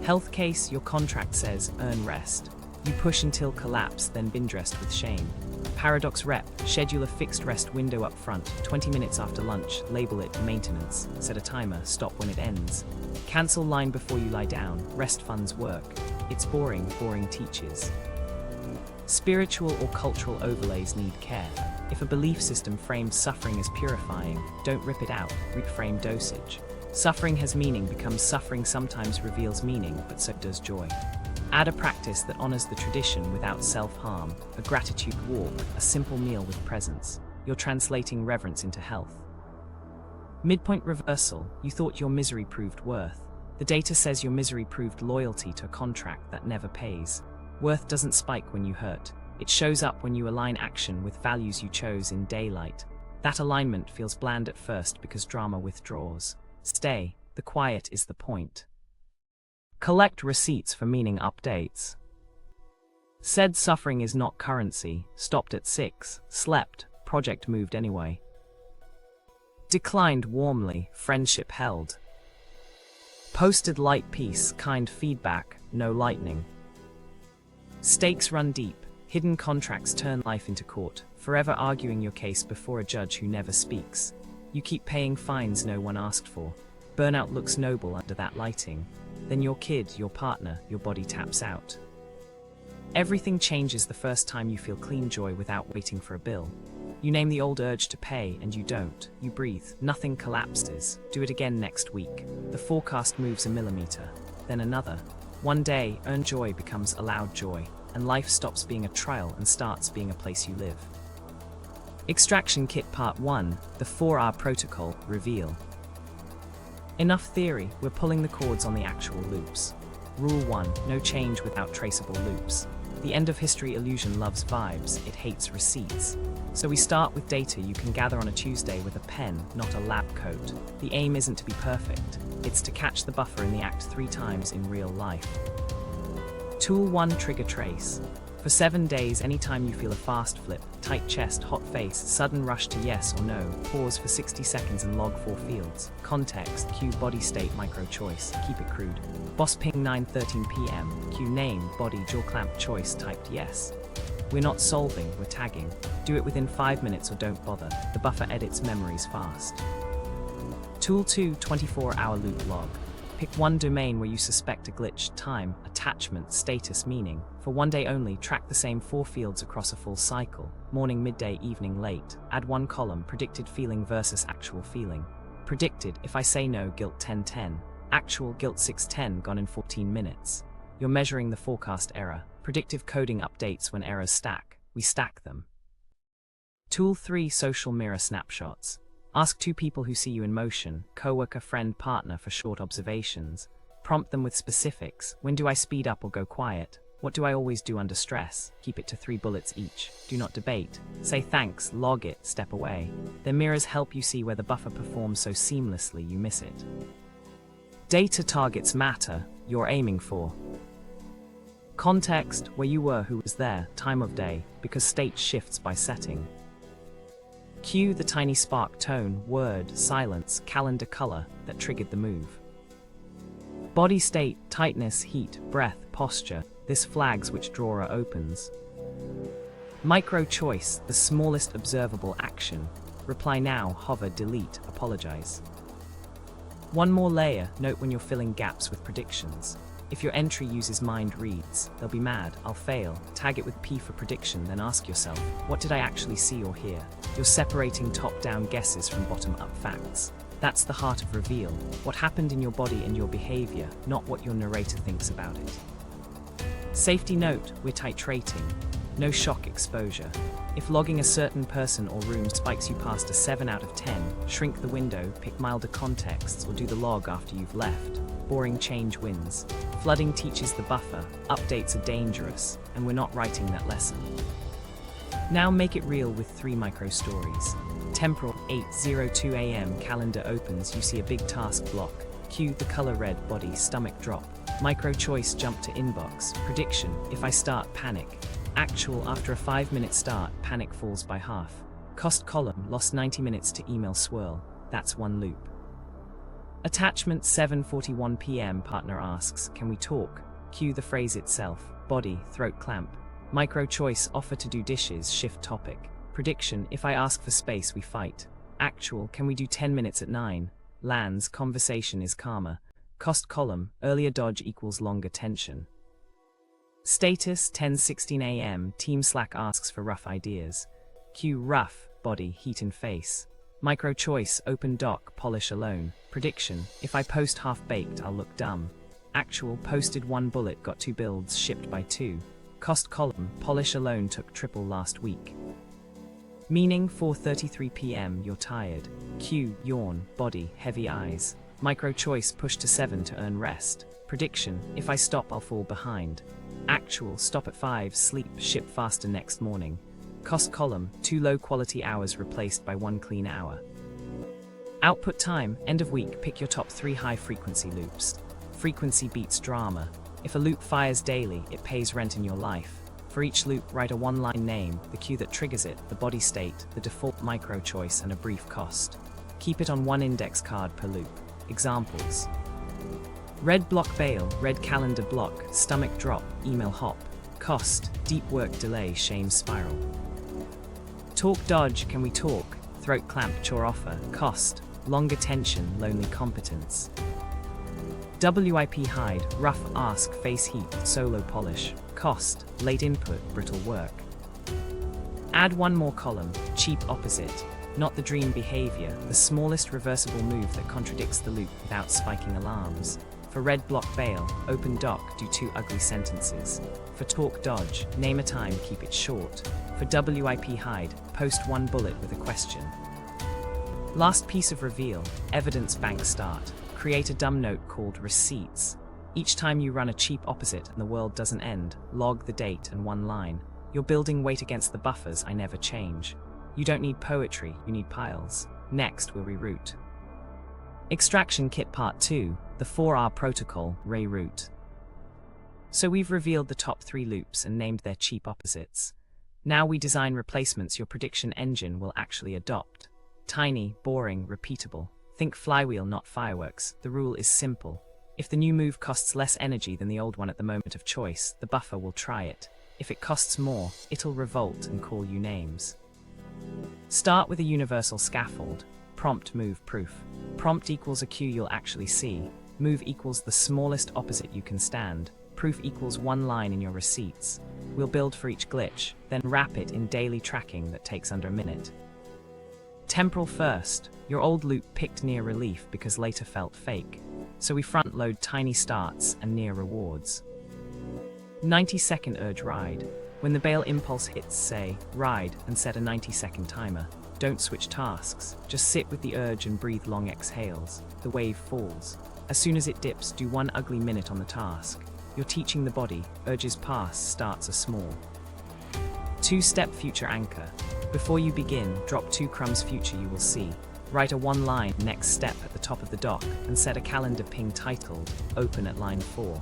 Health case, your contract says, earn rest. You push until collapse, then binge rest with shame. Paradox rep, schedule a fixed rest window up front, 20 minutes after lunch, label it maintenance, set a timer, stop when it ends. Cancel line before you lie down, rest funds work. It's boring, boring teaches. Spiritual or cultural overlays need care. If a belief system frames suffering as purifying, don't rip it out, reframe dosage. Suffering has meaning becomes suffering sometimes reveals meaning, but so does joy. Add a practice that honors the tradition without self-harm, a gratitude walk, a simple meal with presence. you're translating reverence into health. Midpoint reversal, you thought your misery proved worth. The data says your misery proved loyalty to a contract that never pays. Worth doesn't spike when you hurt. It shows up when you align action with values you chose in daylight. That alignment feels bland at first because drama withdraws. Stay, the quiet is the point. Collect receipts for meaning updates. Said suffering is not currency, stopped at 6, slept, project moved anyway. Declined warmly, friendship held. Posted light peace, kind feedback, no lightning. Stakes run deep, hidden contracts turn life into court, forever arguing your case before a judge who never speaks. You keep paying fines no one asked for. Burnout looks noble under that lighting. Then your kid, your partner, your body taps out. Everything changes the first time you feel clean joy without waiting for a bill. You name the old urge to pay and you don't. You breathe, nothing collapses. Do it again next week. The forecast moves a millimeter, then another. One day, earned joy becomes allowed joy, and life stops being a trial and starts being a place you live. Extraction Kit Part 1, the 4R Protocol, Reveal. Enough theory, we're pulling the cords on the actual loops. Rule 1, no change without traceable loops. The end of history illusion loves vibes, it hates receipts. So we start with data you can gather on a Tuesday with a pen, not a lab coat. The aim isn't to be perfect, it's to catch the buffer in the act 3 times in real life. Tool 1, Trigger Trace. For 7 days, anytime you feel a fast flip, tight chest, hot face, sudden rush to yes or no, pause for 60 seconds and log 4 fields. Context, cue body state, micro choice, keep it crude. Boss ping 9:13 p.m, cue name, body, jaw clamp, choice, typed yes. We're not solving, we're tagging. Do it within 5 minutes or don't bother, the buffer edits memories fast. Tool 2, 24-hour loop log. Pick one domain where you suspect a glitch, time, attachment, status, meaning. For 1 day only, track the same 4 fields across a full cycle. Morning, midday, evening, late. Add 1 column, predicted feeling versus actual feeling. Predicted, if I say no, guilt 10:10. Actual, guilt 6:10, gone in 14 minutes. You're measuring the forecast error. Predictive coding updates when errors stack. We stack them. Tool 3, social mirror snapshots. Ask 2 people who see you in motion, coworker, friend, partner, for short observations. Prompt them with specifics. When do I speed up or go quiet? What do I always do under stress? Keep it to 3 bullets each. Do not debate. Say thanks, log it, step away. Their mirrors help you see where the buffer performs so seamlessly you miss it. Data targets matter, you're aiming for. Context, where you were, who was there, time of day, because state shifts by setting. Cue the tiny spark, tone, word, silence, calendar color that triggered the move. Body state, tightness, heat, breath, posture, this flags which drawer opens. Micro choice, the smallest observable action. Reply now, hover, delete, apologize. One more layer, note when you're filling gaps with predictions. If your entry uses mind reads, they'll be mad, I'll fail. Tag it with P for prediction, then ask yourself, what did I actually see or hear? You're separating top-down guesses from bottom-up facts. That's the heart of reveal. What happened in your body and your behavior, not what your narrator thinks about it. Safety note, we're titrating. No shock exposure. If logging a certain person or room spikes you past a 7 out of 10, shrink the window, pick milder contexts, or do the log after you've left. Boring change wins. Flooding teaches the buffer, updates are dangerous, and we're not writing that lesson. Now make it real with 3 micro stories. Temporal, 8:02 a.m. calendar opens, you see a big task block. Cue the color red, body, stomach drop. Micro choice, jump to inbox. Prediction, if I start, panic. Actual, after a 5-minute start, panic falls by half. Cost column, lost 90 minutes to email swirl. That's 1 loop. Attachment, 7:41 p.m. partner asks, can we talk? Cue the phrase itself. Body, throat clamp. Micro choice, offer to do dishes, shift topic. Prediction, if I ask for space, we fight. Actual, can we do 10 minutes at 9? Lands, conversation is calmer. Cost column, earlier dodge equals longer tension. Status, 10:16 a.m. Team Slack asks for rough ideas. Cue rough, body, heat in face. Micro choice, open doc, polish alone. Prediction, if I post half-baked, I'll look dumb. Actual, posted 1 bullet, got 2 builds, shipped by 2. Cost column, polish alone took triple last week. Meaning 4:33 p.m. you're tired. Q, yawn, body, heavy eyes. Micro choice, push to 7 to earn rest. Prediction, if I stop I'll fall behind. Actual, stop at 5, sleep, ship faster next morning. Cost column, 2 low quality hours replaced by 1 clean hour. Output time, end of week, pick your top 3 high frequency loops. Frequency beats drama. If a loop fires daily, it pays rent in your life. For each loop, write a 1-line name, the cue that triggers it, the body state, the default micro choice, and a brief cost. Keep it on 1 index card per loop. Examples. Red block bail, red calendar block, stomach drop, email hop. Cost, deep work delay, shame spiral. Talk dodge, can we talk? Throat clamp, chore offer. Cost, longer tension, lonely competence. WIP hide, rough ask, face heat, solo polish. Cost, late input, brittle work. Add 1 more column, cheap opposite. Not the dream behavior, the smallest reversible move that contradicts the loop without spiking alarms. For red block bail, open doc, do 2 ugly sentences. For talk dodge, name a time, keep it short. For WIP hide, post 1 bullet with a question. Last piece of reveal, evidence bank start. Create a dumb note called receipts. Each time you run a cheap opposite and the world doesn't end, log the date and 1 line. You're building weight against the buffers I never change. You don't need poetry, you need piles. Next, we'll reroute. Extraction Kit Part 2, the 4R protocol, reroute. So we've revealed the top 3 loops and named their cheap opposites. Now we design replacements your prediction engine will actually adopt. Tiny, boring, repeatable. Think flywheel, not fireworks. The rule is simple. If the new move costs less energy than the old one at the moment of choice, the buffer will try it. If it costs more, it'll revolt and call you names. Start with a universal scaffold. Prompt, move, proof. Prompt equals a cue you'll actually see. Move equals the smallest opposite you can stand. Proof equals 1 line in your receipts. We'll build for each glitch, then wrap it in daily tracking that takes under a minute. Temporal first. Your old loop picked near relief because later felt fake. So we front load tiny starts and near rewards. 90-second urge ride. When the bail impulse hits, say, ride, and set a 90-second timer. Don't switch tasks. Just sit with the urge and breathe long exhales. The wave falls. As soon as it dips, do 1 ugly minute on the task. You're teaching the body, urges pass, starts are small. 2-step future anchor. Before you begin, drop 2 crumbs future you will see. Write a 1-line next step at the top of the doc and set a calendar ping titled, open at line 4.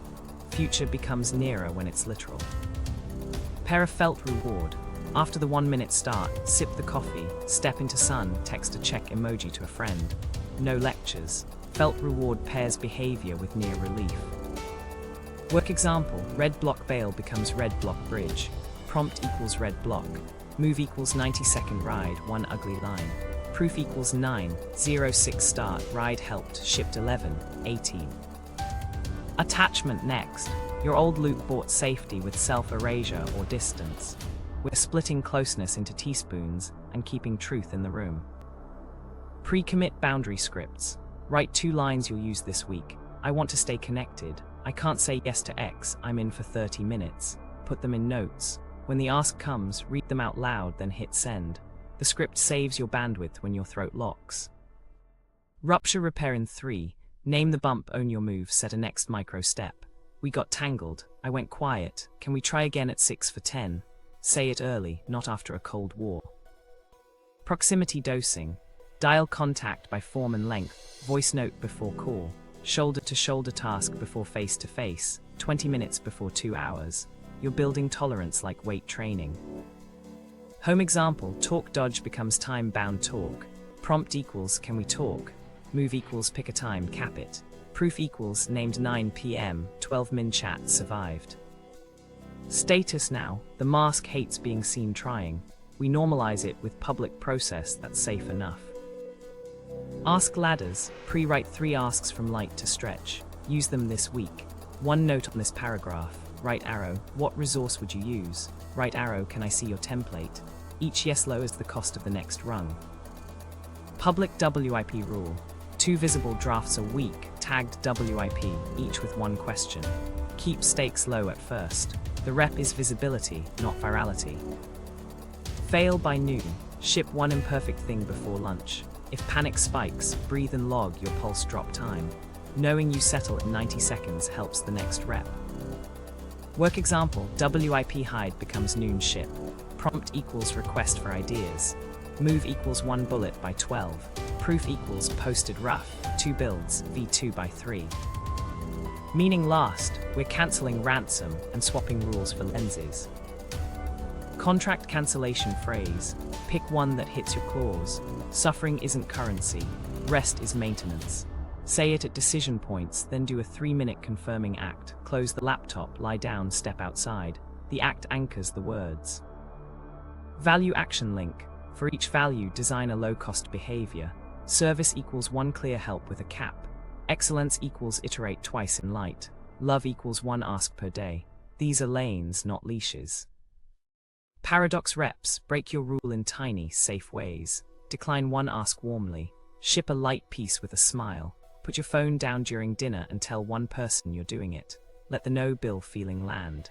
Future becomes nearer when it's literal. Pair a felt reward. After the 1-minute start, sip the coffee, step into sun, text a check emoji to a friend. No lectures. Felt reward pairs behavior with near relief. Work example, red block bail becomes red block bridge. Prompt equals red block. Move equals 90-second ride, 1 ugly line. Proof equals 9, 06 start, ride helped, shipped 11, 18. Attachment next. Your old loop bought safety with self-erasure or distance. We're splitting closeness into teaspoons and keeping truth in the room. Pre-commit boundary scripts. Write 2 lines you'll use this week. I want to stay connected. I can't say yes to X, I'm in for 30 minutes. Put them in notes. When the ask comes, read them out loud, then hit send. The script saves your bandwidth when your throat locks. Rupture repair in 3. Name the bump, own your move, set a next micro step. We got tangled. I went quiet. Can we try again at 6 for 10? Say it early, not after a cold war. Proximity dosing. Dial contact by form and length. Voice note before call. Shoulder to shoulder task before face to face. 20 minutes before 2 hours. You're building tolerance like weight training. Home example, talk dodge becomes time-bound talk. Prompt equals can we talk? Move equals pick a time, cap it. Proof equals named 9 p.m, 12 min chat survived. Status now, the mask hates being seen trying. We normalize it with public process that's safe enough. Ask ladders, pre-write 3 asks from light to stretch. Use them this week. 1 note on this paragraph. Right arrow, what resource would you use? Right arrow, can I see your template? Each yes lowers the cost of the next rung. Public WIP rule. 2 visible drafts a week, tagged WIP, each with 1 question. Keep stakes low at first. The rep is visibility, not virality. Fail by noon. Ship one imperfect thing before lunch. If panic spikes, breathe and log your pulse drop time. Knowing you settle in 90 seconds helps the next rep. Work example, WIP hide becomes noon ship. Prompt equals request for ideas. Move equals 1 bullet by 12. Proof equals posted rough, 2 builds, V2 by 3. Meaning last, we're cancelling ransom and swapping rules for lenses. Contract cancellation phrase, pick one that hits your clause. Suffering isn't currency, rest is maintenance. Say it at decision points, then do a 3-minute confirming act. Close the laptop, lie down, step outside. The act anchors the words. Value action link. For each value, design a low-cost behavior. Service equals 1 clear help with a cap. Excellence equals iterate twice in light. Love equals 1 ask per day. These are lanes, not leashes. Paradox reps, break your rule in tiny, safe ways. Decline 1 ask warmly. Ship a light piece with a smile. Put your phone down during dinner and tell 1 person you're doing it. Let the no bill feeling land.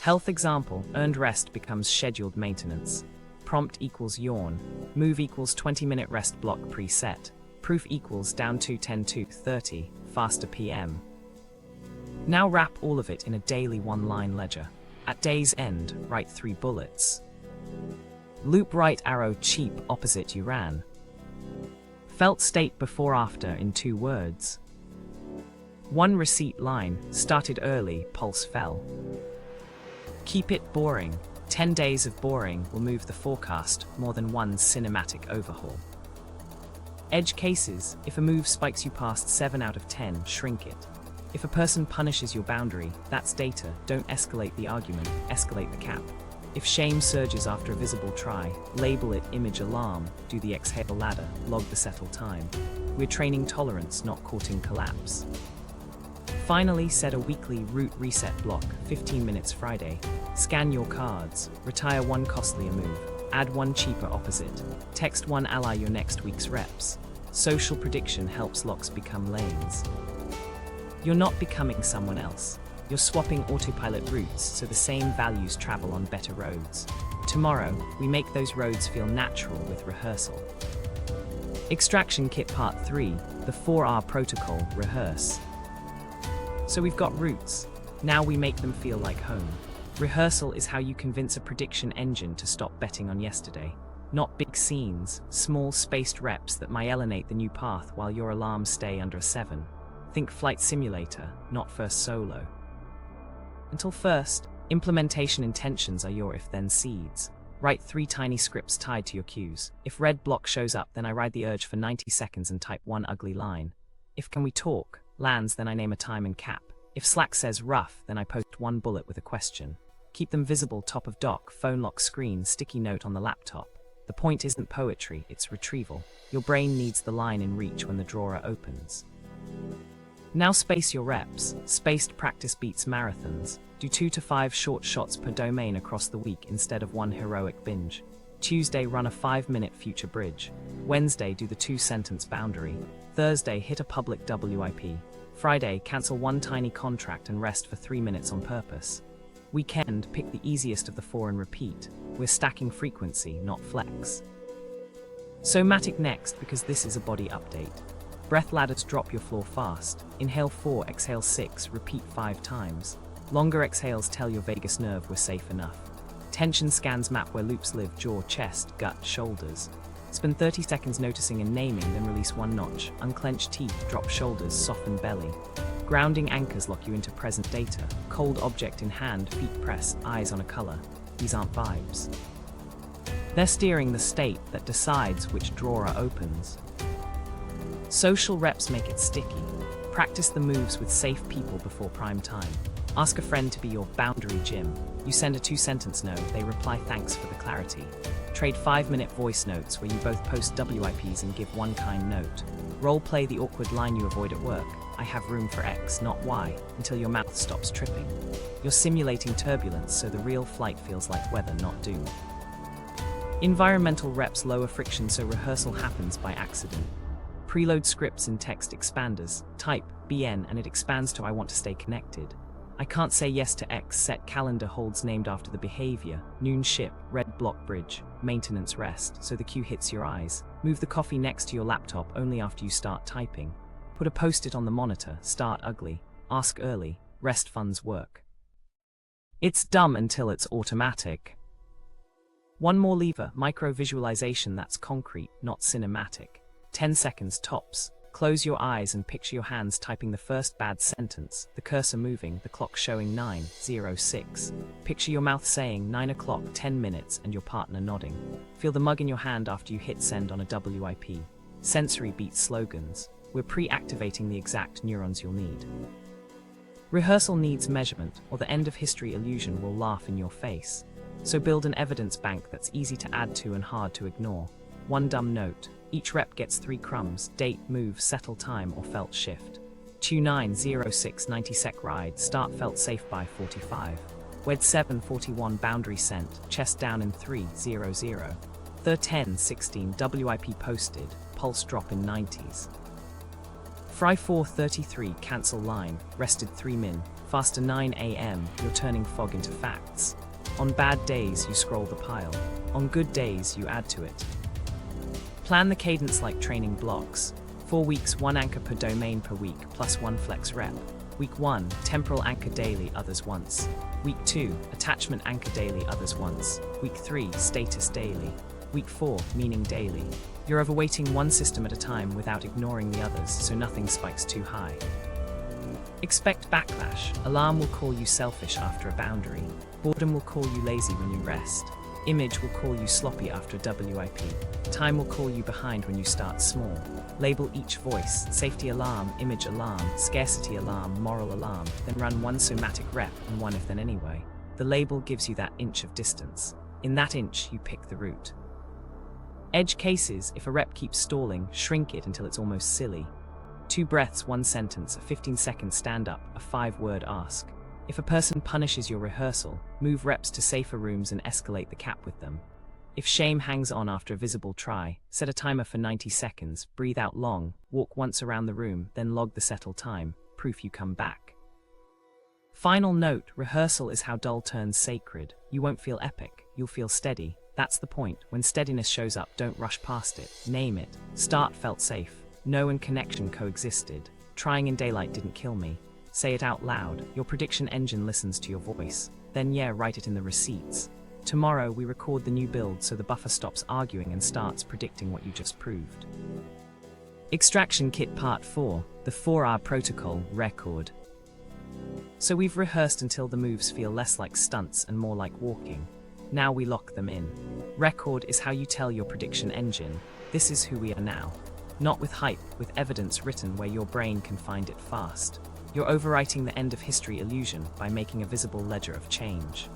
Health example, earned rest becomes scheduled maintenance. Prompt equals yawn. Move equals 20-minute rest block preset. Proof equals down to 10 to 30, faster PM. Now wrap all of it in a daily 1-line ledger. At day's end, write 3 bullets. Loop right arrow cheap opposite you ran. Felt state before after in 2 words. 1 receipt line, started early, pulse fell. Keep it boring. 10 days of boring will move the forecast more than 1 cinematic overhaul. Edge cases, if a move spikes you past 7 out of 10, shrink it. If a person punishes your boundary, that's data, don't escalate the argument, escalate the cap. If shame surges after a visible try, label it image alarm, do the exhale ladder, log the settle time. We're training tolerance, not courting collapse. Finally, set a weekly route reset block, 15 minutes Friday. Scan your cards, retire 1 costlier move, add 1 cheaper opposite, text 1 ally your next week's reps. Social prediction helps locks become lanes. You're not becoming someone else. You're swapping autopilot routes so the same values travel on better roads. Tomorrow, we make those roads feel natural with rehearsal. Extraction Kit Part 3, the 4R protocol, Rehearse. So we've got routes. Now we make them feel like home. Rehearsal is how you convince a prediction engine to stop betting on yesterday. Not big scenes, small spaced reps that myelinate the new path while your alarms stay under a 7. Think flight simulator, not first solo. Until first, implementation intentions are your if-then seeds. Write 3 tiny scripts tied to your cues. If red block shows up, then I ride the urge for 90 seconds and type 1 ugly line. If can we talk lands, then I name a time and cap. If Slack says rough, then I post 1 bullet with a question. Keep them visible top of dock, phone lock screen, sticky note on the laptop. The point isn't poetry, it's retrieval. Your brain needs the line in reach when the drawer opens. Now space your reps. Spaced practice beats marathons. Do 2 to 5 short shots per domain across the week instead of 1 heroic binge. Tuesday, run a 5-minute future bridge. Wednesday, do the 2-sentence boundary. Thursday, hit a public WIP. Friday, cancel 1 tiny contract and rest for 3 minutes on purpose. Weekend, pick the easiest of the 4 and repeat. We're stacking frequency, not flex. Somatic next, because this is a body update. Breath ladders drop your floor fast. Inhale 4, exhale 6, repeat 5 times. Longer exhales tell your vagus nerve we're safe enough. Tension scans map where loops live, jaw, chest, gut, shoulders. Spend 30 seconds noticing and naming, then release 1 notch. Unclench teeth, drop shoulders, soften belly. Grounding anchors lock you into present data. Cold object in hand, feet pressed, eyes on a color. These aren't vibes. They're steering the state that decides which drawer opens. Social reps make it sticky. Practice the moves with safe people before prime time. Ask a friend to be your boundary gym. You send a 2-sentence note, they reply thanks for the clarity. Trade 5-minute voice notes where you both post WIPs and give 1 kind note. Role play the awkward line you avoid at work. I have room for X, not Y, until your mouth stops tripping. You're simulating turbulence so the real flight feels like weather, not doom. Environmental reps lower friction so rehearsal happens by accident. Preload scripts in text expanders. Type BN and it expands to I want to stay connected. I can't say yes to X. Set calendar holds named after the behavior. Noon ship, red block bridge, maintenance rest, so the cue hits your eyes. Move the coffee next to your laptop only after you start typing. Put a post-it on the monitor, start ugly. Ask early, rest funds work. It's dumb until it's automatic. One more lever, micro-visualization that's concrete, not cinematic. 10 seconds tops. Close your eyes and picture your hands typing the first bad sentence, the cursor moving, the clock showing 9:06. Picture your mouth saying 9 o'clock, 10 minutes, and your partner nodding. Feel the mug in your hand after you hit send on a WIP. Sensory beats slogans. We're pre-activating the exact neurons you'll need. Rehearsal needs measurement, or the end of history illusion will laugh in your face. So build an evidence bank that's easy to add to and hard to ignore. One dumb note. Each rep gets 3 crumbs: date, move, settle time, or felt shift. 29:06 90-sec ride, start felt safe by 45. Wed 7:41 boundary sent, chest down in 3:00. Third 10:16 WIP posted, pulse drop in 90s. Fry 4:33 cancel line, rested 3 min, faster 9 AM, you're turning fog into facts. On bad days you scroll the pile, on good days you add to it. Plan the cadence like training blocks. 4 weeks, 1 anchor per domain per week, plus 1 flex rep. Week 1, temporal anchor daily, others once. Week 2, attachment anchor daily, others once. Week 3, status daily. Week 4, meaning daily. You're overweighting one system at a time without ignoring the others, so nothing spikes too high. Expect backlash. Alarm will call you selfish after a boundary. Boredom will call you lazy when you rest. Image will call you sloppy after a WIP. Time will call you behind when you start small. Label each voice: safety alarm, image alarm, scarcity alarm, moral alarm, then run 1 somatic rep and 1 if then anyway. The label gives you that inch of distance. In that inch, you pick the route. Edge cases: if a rep keeps stalling, shrink it until it's almost silly. 2 breaths, 1 sentence, a 15-second stand-up, a 5-word ask. If a person punishes your rehearsal, move reps to safer rooms and escalate the cap with them. If shame hangs on after a visible try, set a timer for 90 seconds, breathe out long, walk once around the room, then log the settle time, proof you come back. Final note, rehearsal is how dull turns sacred. You won't feel epic, you'll feel steady. That's the point. When steadiness shows up, don't rush past it. Name it. Start felt safe. Know and connection coexisted. Trying in daylight didn't kill me. Say it out loud. Your prediction engine listens to your voice. Then write it in the receipts. Tomorrow we record the new build so the buffer stops arguing and starts predicting what you just proved. Extraction Kit Part 4, the 4-hour protocol, record. So we've rehearsed until the moves feel less like stunts and more like walking. Now we lock them in. Record is how you tell your prediction engine, this is who we are now. Not with hype, with evidence written where your brain can find it fast. You're overwriting the end of history illusion by making a visible ledger of change.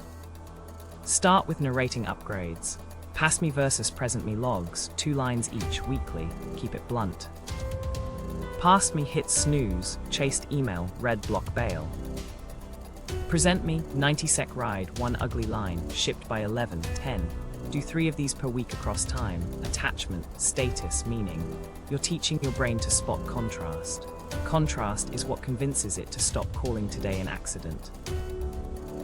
Start with narrating upgrades. Past me versus present me logs, 2 lines each, weekly, keep it blunt. Past me hit snooze, chased email, red block bail. Present me, 90-sec ride, 1 ugly line, shipped by 11:10. Do 3 of these per week across time, attachment, status, meaning. You're teaching your brain to spot contrast. Contrast is what convinces it to stop calling today an accident.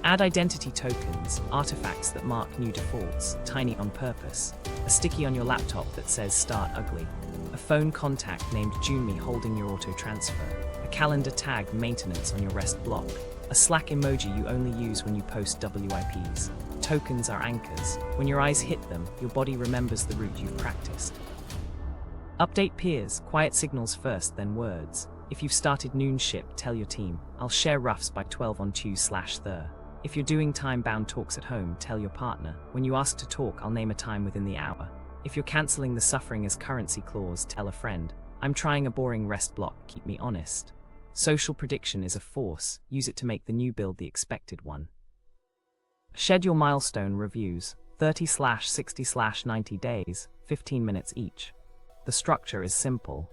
Add identity tokens, artifacts that mark new defaults, tiny on purpose. A sticky on your laptop that says start ugly. A phone contact named Junmi holding your auto transfer. A calendar tag maintenance on your rest block. A Slack emoji you only use when you post WIPs. Tokens are anchors. When your eyes hit them, your body remembers the route you've practiced. Update peers, quiet signals first, then words. If you've started noon ship, tell your team. I'll share roughs by 12 on Tues/Thur. If you're doing time-bound talks at home, tell your partner. When you ask to talk, I'll name a time within the hour. If you're cancelling the suffering as currency clause, tell a friend. I'm trying a boring rest block, keep me honest. Social prediction is a force, use it to make the new build the expected one. Schedule milestone reviews, 30/60/90 days, 15 minutes each. The structure is simple.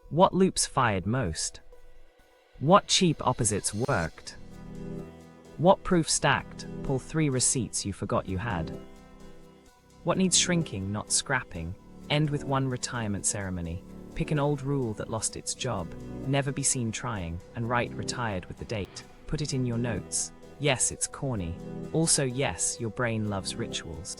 What loops fired most? What cheap opposites worked? What proof stacked? Pull 3 receipts you forgot you had. What needs shrinking, not scrapping? End with 1 retirement ceremony. Pick an old rule that lost its job. Never be seen trying, and write retired with the date. Put it in your notes. Yes, it's corny. Also, yes, your brain loves rituals.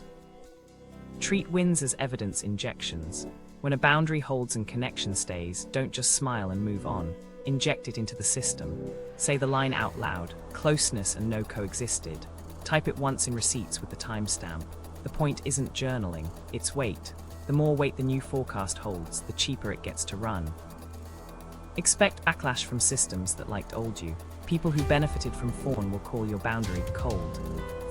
Treat wins as evidence injections. When a boundary holds and connection stays, don't just smile and move on. Inject it into the system. Say the line out loud. Closeness and no coexisted. Type it once in receipts with the timestamp. The point isn't journaling, it's weight. The more weight the new forecast holds, the cheaper it gets to run. Expect backlash from systems that liked old you. People who benefited from fawn will call your boundary cold.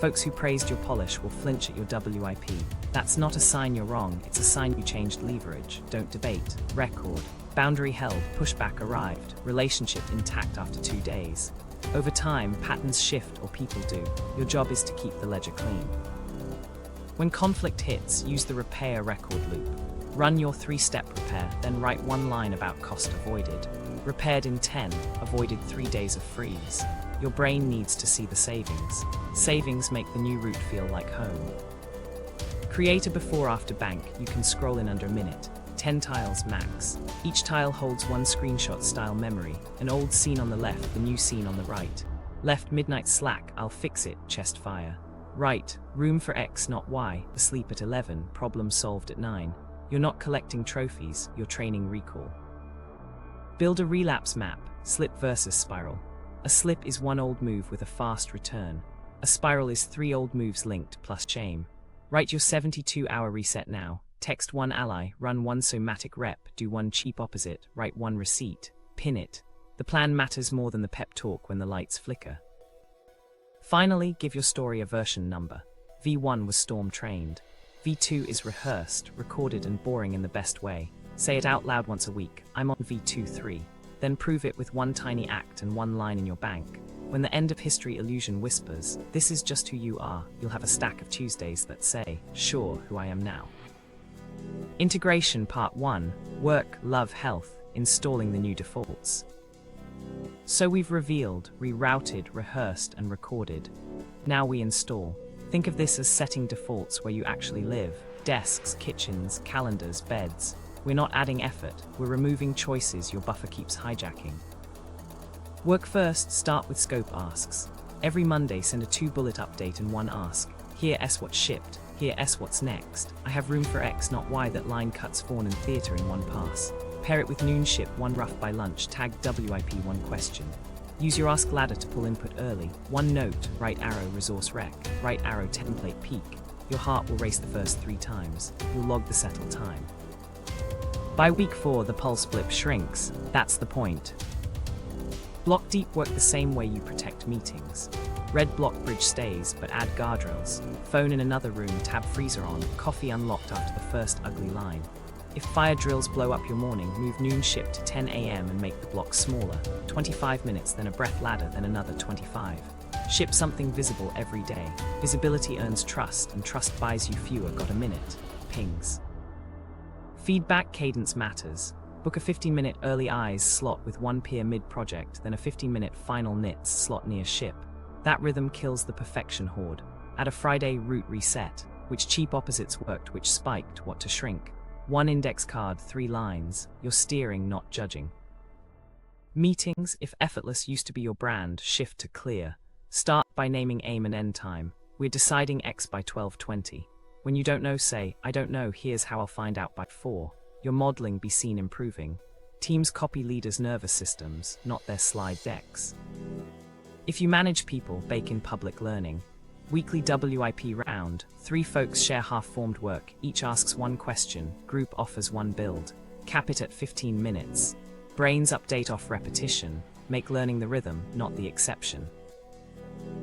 Folks who praised your polish will flinch at your WIP. That's not a sign you're wrong, it's a sign you changed leverage. Don't debate. Record. Boundary held, pushback arrived, relationship intact after 2 days. Over time, patterns shift or people do. Your job is to keep the ledger clean. When conflict hits, use the repair record loop. Run your 3-step repair, then write 1 line about cost avoided. Repaired in 10, avoided 3 days of freeze. Your brain needs to see the savings. Savings make the new route feel like home. Create a before-after bank you can scroll in under a minute. 10 tiles max. Each tile holds 1 screenshot style memory. An old scene on the left, the new scene on the right. Left midnight slack, I'll fix it, chest fire. Right, room for X not Y, asleep at 11, problem solved at 9. You're not collecting trophies, you're training recall. Build a relapse map, slip versus spiral. A slip is 1 old move with a fast return. A spiral is 3 old moves linked plus shame. Write your 72-hour reset now. Text 1 ally, run 1 somatic rep, do 1 cheap opposite, write 1 receipt, pin it. The plan matters more than the pep talk when the lights flicker. Finally, give your story a version number. V1 was storm trained. V2 is rehearsed, recorded and boring in the best way. Say it out loud once a week, I'm on V2-3. Then prove it with 1 tiny act and 1 line in your bank. When the end of history illusion whispers, this is just who you are, you'll have a stack of Tuesdays that say, sure, who I am now. Integration Part 1, Work, Love, Health, Installing the New Defaults. So we've revealed, rerouted, rehearsed, and recorded. Now we install. Think of this as setting defaults where you actually live. Desks, kitchens, calendars, beds. We're not adding effort, we're removing choices your buffer keeps hijacking. Work first, start with scope asks. Every Monday send a 2-bullet update and 1 ask. Here S what's shipped, here S what's next. I have room for X not Y, that line cuts fawn and theatre in 1 pass. Pair it with noon ship, 1 rough by lunch, tag WIP 1 question. Use your ask ladder to pull input early. 1 note, right arrow resource rec, right arrow template peak. Your heart will race the first 3 times. You'll log the settle time. By week 4 the pulse blip shrinks, that's the point. Block deep work the same way you protect meetings. Red block bridge stays, but add guardrails. Phone in another room, tab freezer on, coffee unlocked after the first ugly line. If fire drills blow up your morning, move noon ship to 10 AM and make the block smaller. 25 minutes, then a breath ladder, then another 25. Ship something visible every day. Visibility earns trust, and trust buys you fewer got a minute. Pings. Feedback cadence matters. Book a 15-minute early eyes slot with 1 peer mid-project, then a 15-minute final knits slot near ship. That rhythm kills the perfection horde. Add a Friday route reset. Which cheap opposites worked, which spiked, what to shrink. 1 index card, 3 lines. You're steering, not judging. Meetings, if effortless used to be your brand, shift to clear. Start by naming aim and end time. We're deciding X by 12:20. When you don't know, say, I don't know, here's how I'll find out by 4. Your modeling be seen improving. Teams copy leaders' nervous systems, not their slide decks. If you manage people, bake in public learning. Weekly WIP round, 3 folks share half-formed work, each asks 1 question, group offers 1 build. Cap it at 15 minutes. Brains update off repetition, make learning the rhythm, not the exception.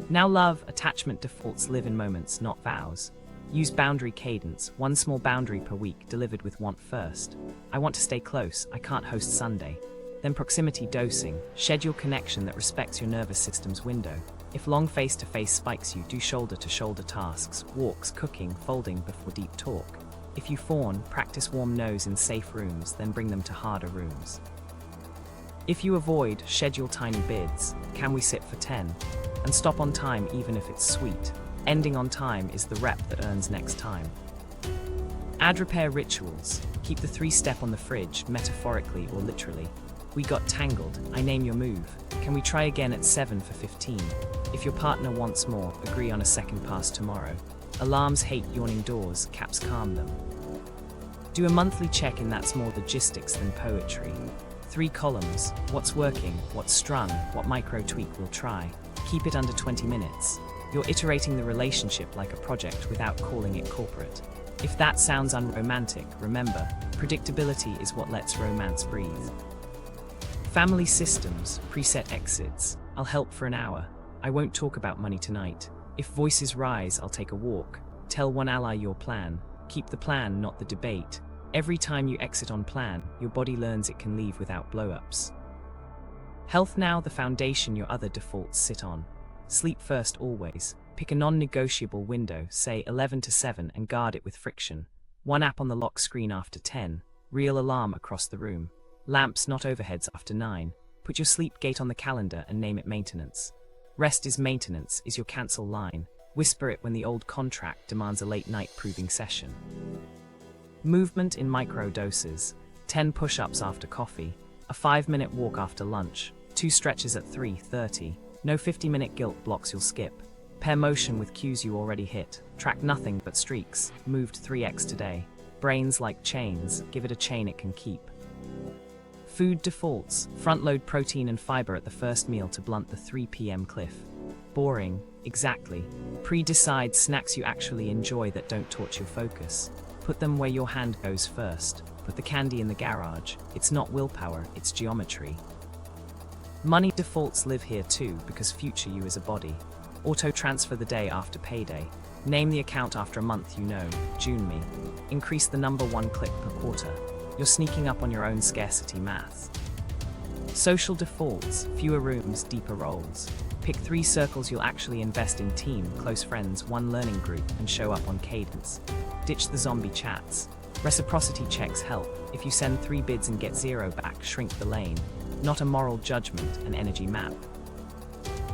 Now love, attachment defaults live in moments, not vows. Use boundary cadence, 1 small boundary per week delivered with want first. I want to stay close, I can't host Sunday. Then proximity dosing, schedule connection that respects your nervous system's window. If long face-to-face spikes you, do shoulder-to-shoulder tasks, walks, cooking, folding before deep talk. If you fawn, practice warm nose in safe rooms, then bring them to harder rooms. If you avoid, schedule tiny bids, can we sit for 10? And stop on time even if it's sweet. Ending on time is the rep that earns next time. Add repair rituals. Keep the 3-step on the fridge, metaphorically or literally. We got tangled, I name your move. Can we try again at 7 for 15? If your partner wants more, agree on a second pass tomorrow. Alarms hate yawning doors, caps calm them. Do a monthly check-in that's more logistics than poetry. 3 columns: what's working, what's strung, what micro tweak we'll try. Keep it under 20 minutes. You're iterating the relationship like a project without calling it corporate. If that sounds unromantic, remember, predictability is what lets romance breathe. Family systems, preset exits. I'll help for an hour. I won't talk about money tonight. If voices rise, I'll take a walk. Tell one ally your plan. Keep the plan, not the debate. Every time you exit on plan, your body learns it can leave without blow-ups. Health now, the foundation your other defaults sit on. Sleep first always. Pick a non-negotiable window, say 11 to 7, and guard it with friction. 1 app on the lock screen after 10. Real alarm across the room. Lamps, not overheads, after 9. Put your sleep gate on the calendar and name it maintenance. Rest is maintenance is your cancel line. Whisper it when the old contract demands a late night proving session. Movement in micro doses. 10 push-ups after coffee. A 5-minute walk after lunch. 2 stretches at 3:30. No 50-minute guilt blocks you'll skip. Pair motion with cues you already hit. Track nothing but streaks. Moved 3x today. Brains like chains. Give it a chain it can keep. Food defaults. Front-load protein and fiber at the first meal to blunt the 3 p.m. cliff. Boring. Exactly. Pre-decide snacks you actually enjoy that don't torch your focus. Put them where your hand goes first. Put the candy in the garage. It's not willpower, it's geometry. Money defaults live here too, because future you is a body. Auto-transfer the day after payday. Name the account after a month you know. June me. Increase the number 1 click per quarter. You're sneaking up on your own scarcity maths. Social defaults. Fewer rooms, deeper roles. Pick 3 circles you'll actually invest in: team, close friends, 1 learning group, and show up on cadence. Ditch the zombie chats. Reciprocity checks help. If you send 3 bids and get 0 back, shrink the lane. Not a moral judgment, an energy map.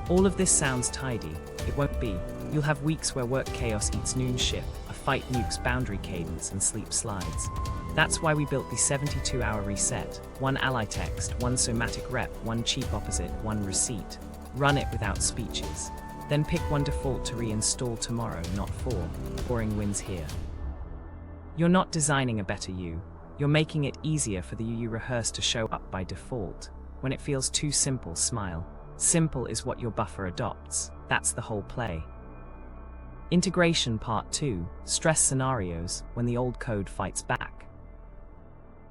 All of this sounds tidy. It won't be. You'll have weeks where work chaos eats noon shift, a fight nukes boundary cadence, and sleep slides. That's why we built the 72-hour reset. 1 ally text, 1 somatic rep, 1 cheap opposite, 1 receipt. Run it without speeches. Then pick 1 default to reinstall tomorrow, not 4. Boring wins here. You're not designing a better you. You're making it easier for the you rehearse to show up by default. When it feels too simple, smile. Simple is what your buffer adopts. That's the whole play. Integration Part 2. Stress scenarios, when the old code fights back.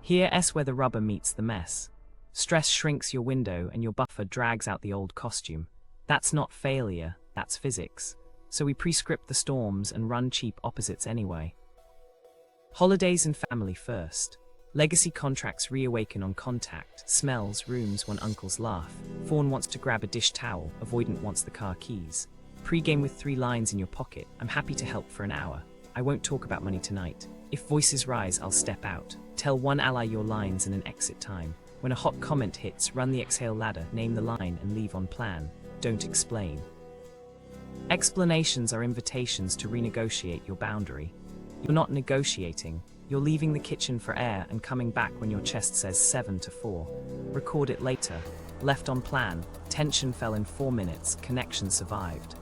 Here's where the rubber meets the mess. Stress shrinks your window and your buffer drags out the old costume. That's not failure, that's physics. So we prescript the storms and run cheap opposites anyway. Holidays and family first. Legacy contracts reawaken on contact. Smells, rooms when uncles laugh. Fawn wants to grab a dish towel. Avoidant wants the car keys. Pre-game with 3 lines in your pocket. I'm happy to help for an hour. I won't talk about money tonight. If voices rise, I'll step out. Tell 1 ally your lines and an exit time. When a hot comment hits, run the exhale ladder, name the line, and leave on plan. Don't explain. Explanations are invitations to renegotiate your boundary. You're not negotiating. You're leaving the kitchen for air and coming back when your chest says 7 to 4. Record it later. Left on plan. Tension fell in 4 minutes. Connection survived.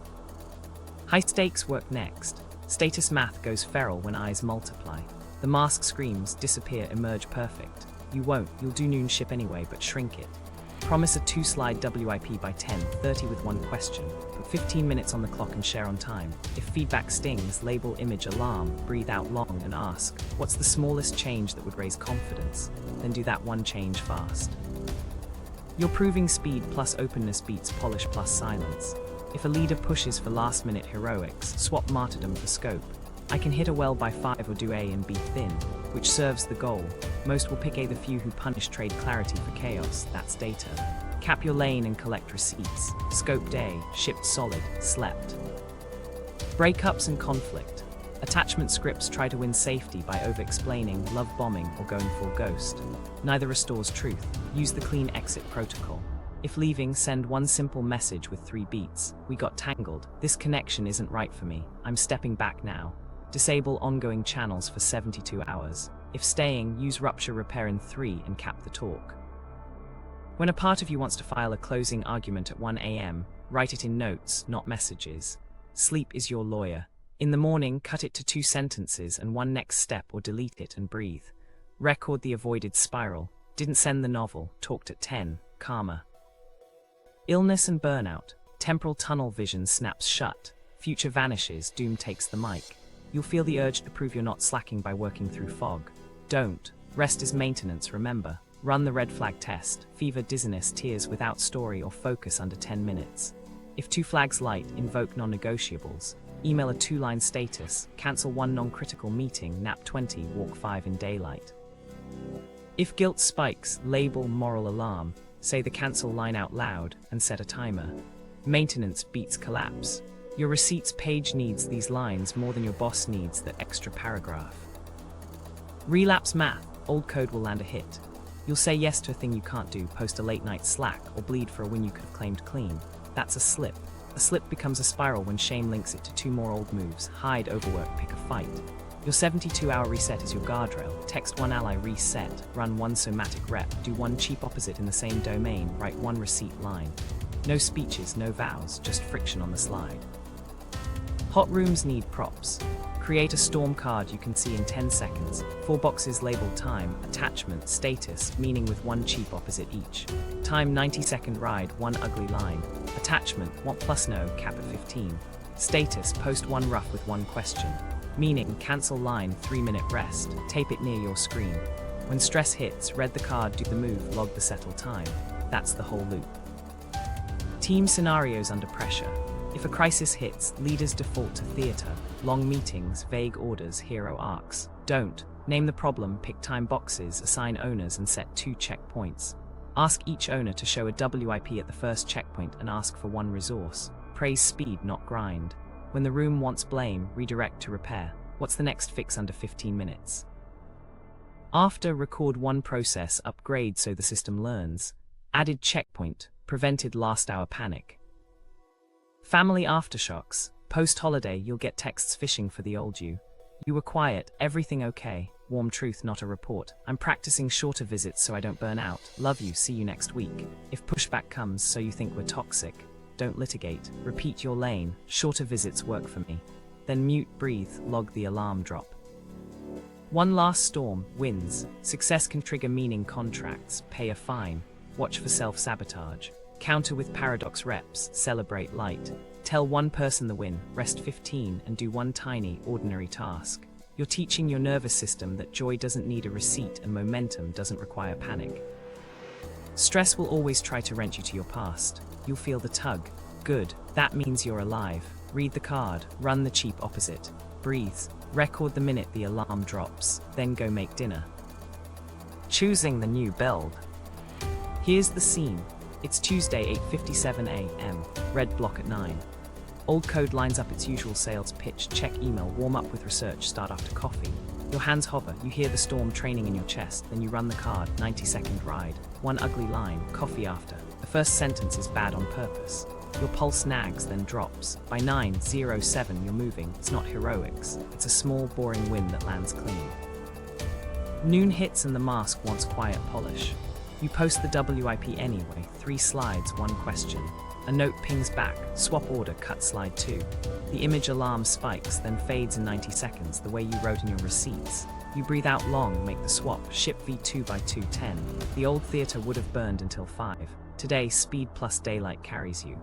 High stakes work next. Status math goes feral when eyes multiply. The mask screams, disappear, emerge perfect. You won't. You'll do noon ship anyway, but shrink it. Promise a 2-slide WIP by 10:30 with 1 question. Put 15 minutes on the clock and share on time. If feedback stings, label image alarm, breathe out long and ask, what's the smallest change that would raise confidence? Then do that 1 change fast. You're proving speed plus openness beats polish plus silence. If a leader pushes for last-minute heroics, swap martyrdom for scope. I can hit a well by 5 or do A and B thin, which serves the goal. Most will pick A. The few who punish trade clarity for chaos, that's data. Cap your lane and collect receipts. Scoped A, shipped solid, slept. Breakups and conflict. Attachment scripts try to win safety by over-explaining, love bombing, or going full ghost. Neither restores truth. Use the clean exit protocol. If leaving, send 1 simple message with 3 beats. We got tangled. This connection isn't right for me. I'm stepping back now. Disable ongoing channels for 72 hours. If staying, use rupture repair in 3 and cap the talk. When a part of you wants to file a closing argument at 1 a.m., write it in notes, not messages. Sleep is your lawyer. In the morning, cut it to 2 sentences and 1 next step, or delete it and breathe. Record the avoided spiral. Didn't send the novel, talked at 10, karma. Illness and burnout. Temporal tunnel vision snaps shut. Future vanishes, doom takes the mic. You'll feel the urge to prove you're not slacking by working through fog. Don't. Rest is maintenance, remember. Run the red flag test. Fever, dizziness, tears without story or focus under 10 minutes. If 2 flags light, invoke non-negotiables. Email a 2-line status. Cancel 1 non-critical meeting. Nap 20, walk 5 in daylight. If guilt spikes, label moral alarm. Say the cancel line out loud and set a timer. Maintenance beats collapse. Your receipts page needs these lines more than your boss needs that extra paragraph. Relapse math. Old code will land a hit. You'll say yes to a thing you can't do, post a late night Slack, or bleed for a win you could have claimed clean. That's a slip. A slip becomes a spiral when shame links it to 2 more old moves. Hide, overwork, pick a fight. Your 72-hour reset is your guardrail. Text 1 ally reset. Run 1 somatic rep. Do 1 cheap opposite in the same domain. Write 1 receipt line. No speeches, no vows, just friction on the slide. Hot rooms need props. Create a storm card you can see in 10 seconds. 4 boxes labeled time, attachment, status, meaning with 1 cheap opposite each. Time 90-second ride, 1 ugly line. Attachment, want plus no, cap at 15. Status, post 1 rough with 1 question. Meaning, cancel line, 3-minute rest. Tape it near your screen. When stress hits, read the card, do the move, log the settle time. That's the whole loop. Team scenarios under pressure. If a crisis hits, leaders default to theater. Long meetings, vague orders, hero arcs. Don't. Name the problem, pick time boxes, assign owners and set 2 checkpoints. Ask each owner to show a WIP at the first checkpoint and ask for 1 resource. Praise speed, not grind. When the room wants blame, redirect to repair. What's the next fix under 15 minutes? After, record 1 process, upgrade so the system learns. Added checkpoint, prevented last hour panic. Family aftershocks. Post-holiday, you'll get texts fishing for the old you. You were quiet, everything okay. Warm truth, not a report. I'm practicing shorter visits so I don't burn out. Love you, see you next week. If pushback comes so you think we're toxic, don't litigate. Repeat your lane. Shorter visits work for me. Then mute, breathe, log the alarm drop. 1 last storm, wins. Success can trigger meaning contracts. Pay a fine. Watch for self-sabotage. Counter with paradox reps, celebrate light. Tell 1 person the win, rest 15 and do 1 tiny, ordinary task. You're teaching your nervous system that joy doesn't need a receipt and momentum doesn't require panic. Stress will always try to wrench you to your past. You'll feel the tug. Good, that means you're alive. Read the card, run the cheap opposite. Breathe, record the minute the alarm drops, then go make dinner. Choosing the new build. Here's the scene. It's Tuesday, 8:57 a.m. Red block at 9. Old code lines up its usual sales pitch, check email, warm up with research, start after coffee. Your hands hover, you hear the storm training in your chest, then you run the card, 90-second ride. 1 ugly line, coffee after. The first sentence is bad on purpose. Your pulse nags, then drops. By 9:07 you're moving, it's not heroics. It's a small, boring win that lands clean. Noon hits and the mask wants quiet polish. You post the WIP anyway, 3 slides, 1 question. A note pings back, swap order, cut slide 2. The image alarm spikes, then fades in 90 seconds, the way you wrote in your receipts. You breathe out long, make the swap, ship V2 by 2:10. The old theater would have burned until 5. Today, speed plus daylight carries you.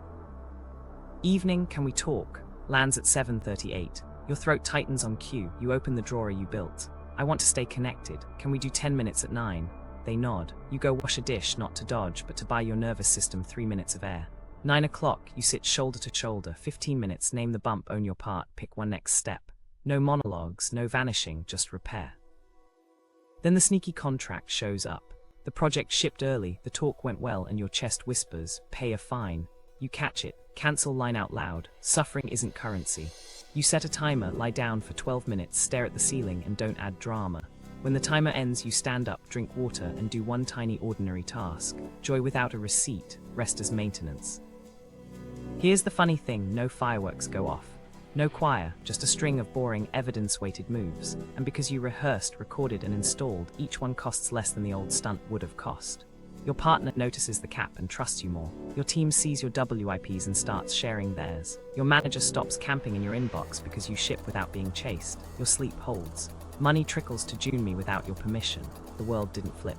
Evening, can we talk? Lands at 7:38. Your throat tightens on cue, you open the drawer you built. I want to stay connected, can we do 10 minutes at 9? They nod. You go wash a dish, not to dodge, but to buy your nervous system 3 minutes of air. 9 o'clock, you sit shoulder to shoulder, 15 minutes, name the bump, own your part, pick 1 next step. No monologues, no vanishing, just repair. Then the sneaky contract shows up. The project shipped early, the talk went well, and your chest whispers, pay a fine. You catch it, cancel line out loud, suffering isn't currency. You set a timer, lie down for 12 minutes, stare at the ceiling, and don't add drama. When the timer ends, you stand up, drink water, and do 1 tiny ordinary task. Joy without a receipt, rest as maintenance. Here's the funny thing, no fireworks go off. No choir, just a string of boring, evidence-weighted moves. And because you rehearsed, recorded, and installed, each one costs less than the old stunt would have cost. Your partner notices the cap and trusts you more. Your team sees your WIPs and starts sharing theirs. Your manager stops camping in your inbox because you ship without being chased. Your sleep holds. Money trickles to June me without your permission. The world didn't flip.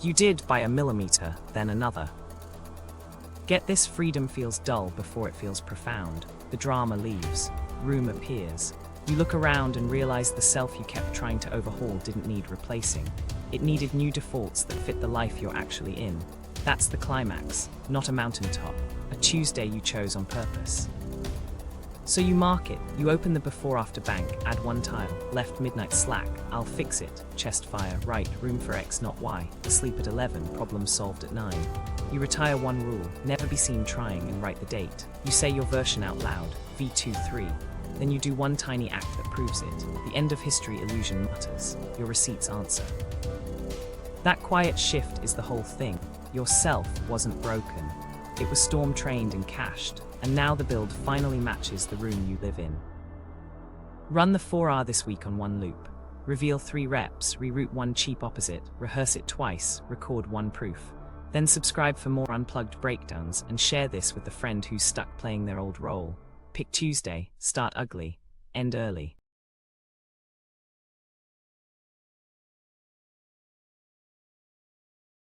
You did by a millimeter, then another. Get this: freedom feels dull before it feels profound. The drama leaves. Room appears. You look around and realize the self you kept trying to overhaul didn't need replacing. It needed new defaults that fit the life you're actually in. That's the climax, not a mountaintop. A Tuesday you chose on purpose. So you mark it. You open the before-after bank, add one tile, left midnight slack, I'll fix it, chest fire, right, room for X not Y, asleep at 11, problem solved at 9. You retire one rule, never be seen trying, and write the date. You say your version out loud, V23. Then you do one tiny act that proves it. The end of history illusion mutters. Your receipts answer. That quiet shift is the whole thing. Your self wasn't broken. It was storm-trained and cached, and now the build finally matches the room you live in. Run the 4R this week on one loop. Reveal 3 reps, reroute one cheap opposite, rehearse it twice, record one proof. Then subscribe for more unplugged breakdowns and share this with the friend who's stuck playing their old role. Pick Tuesday, start ugly, end early.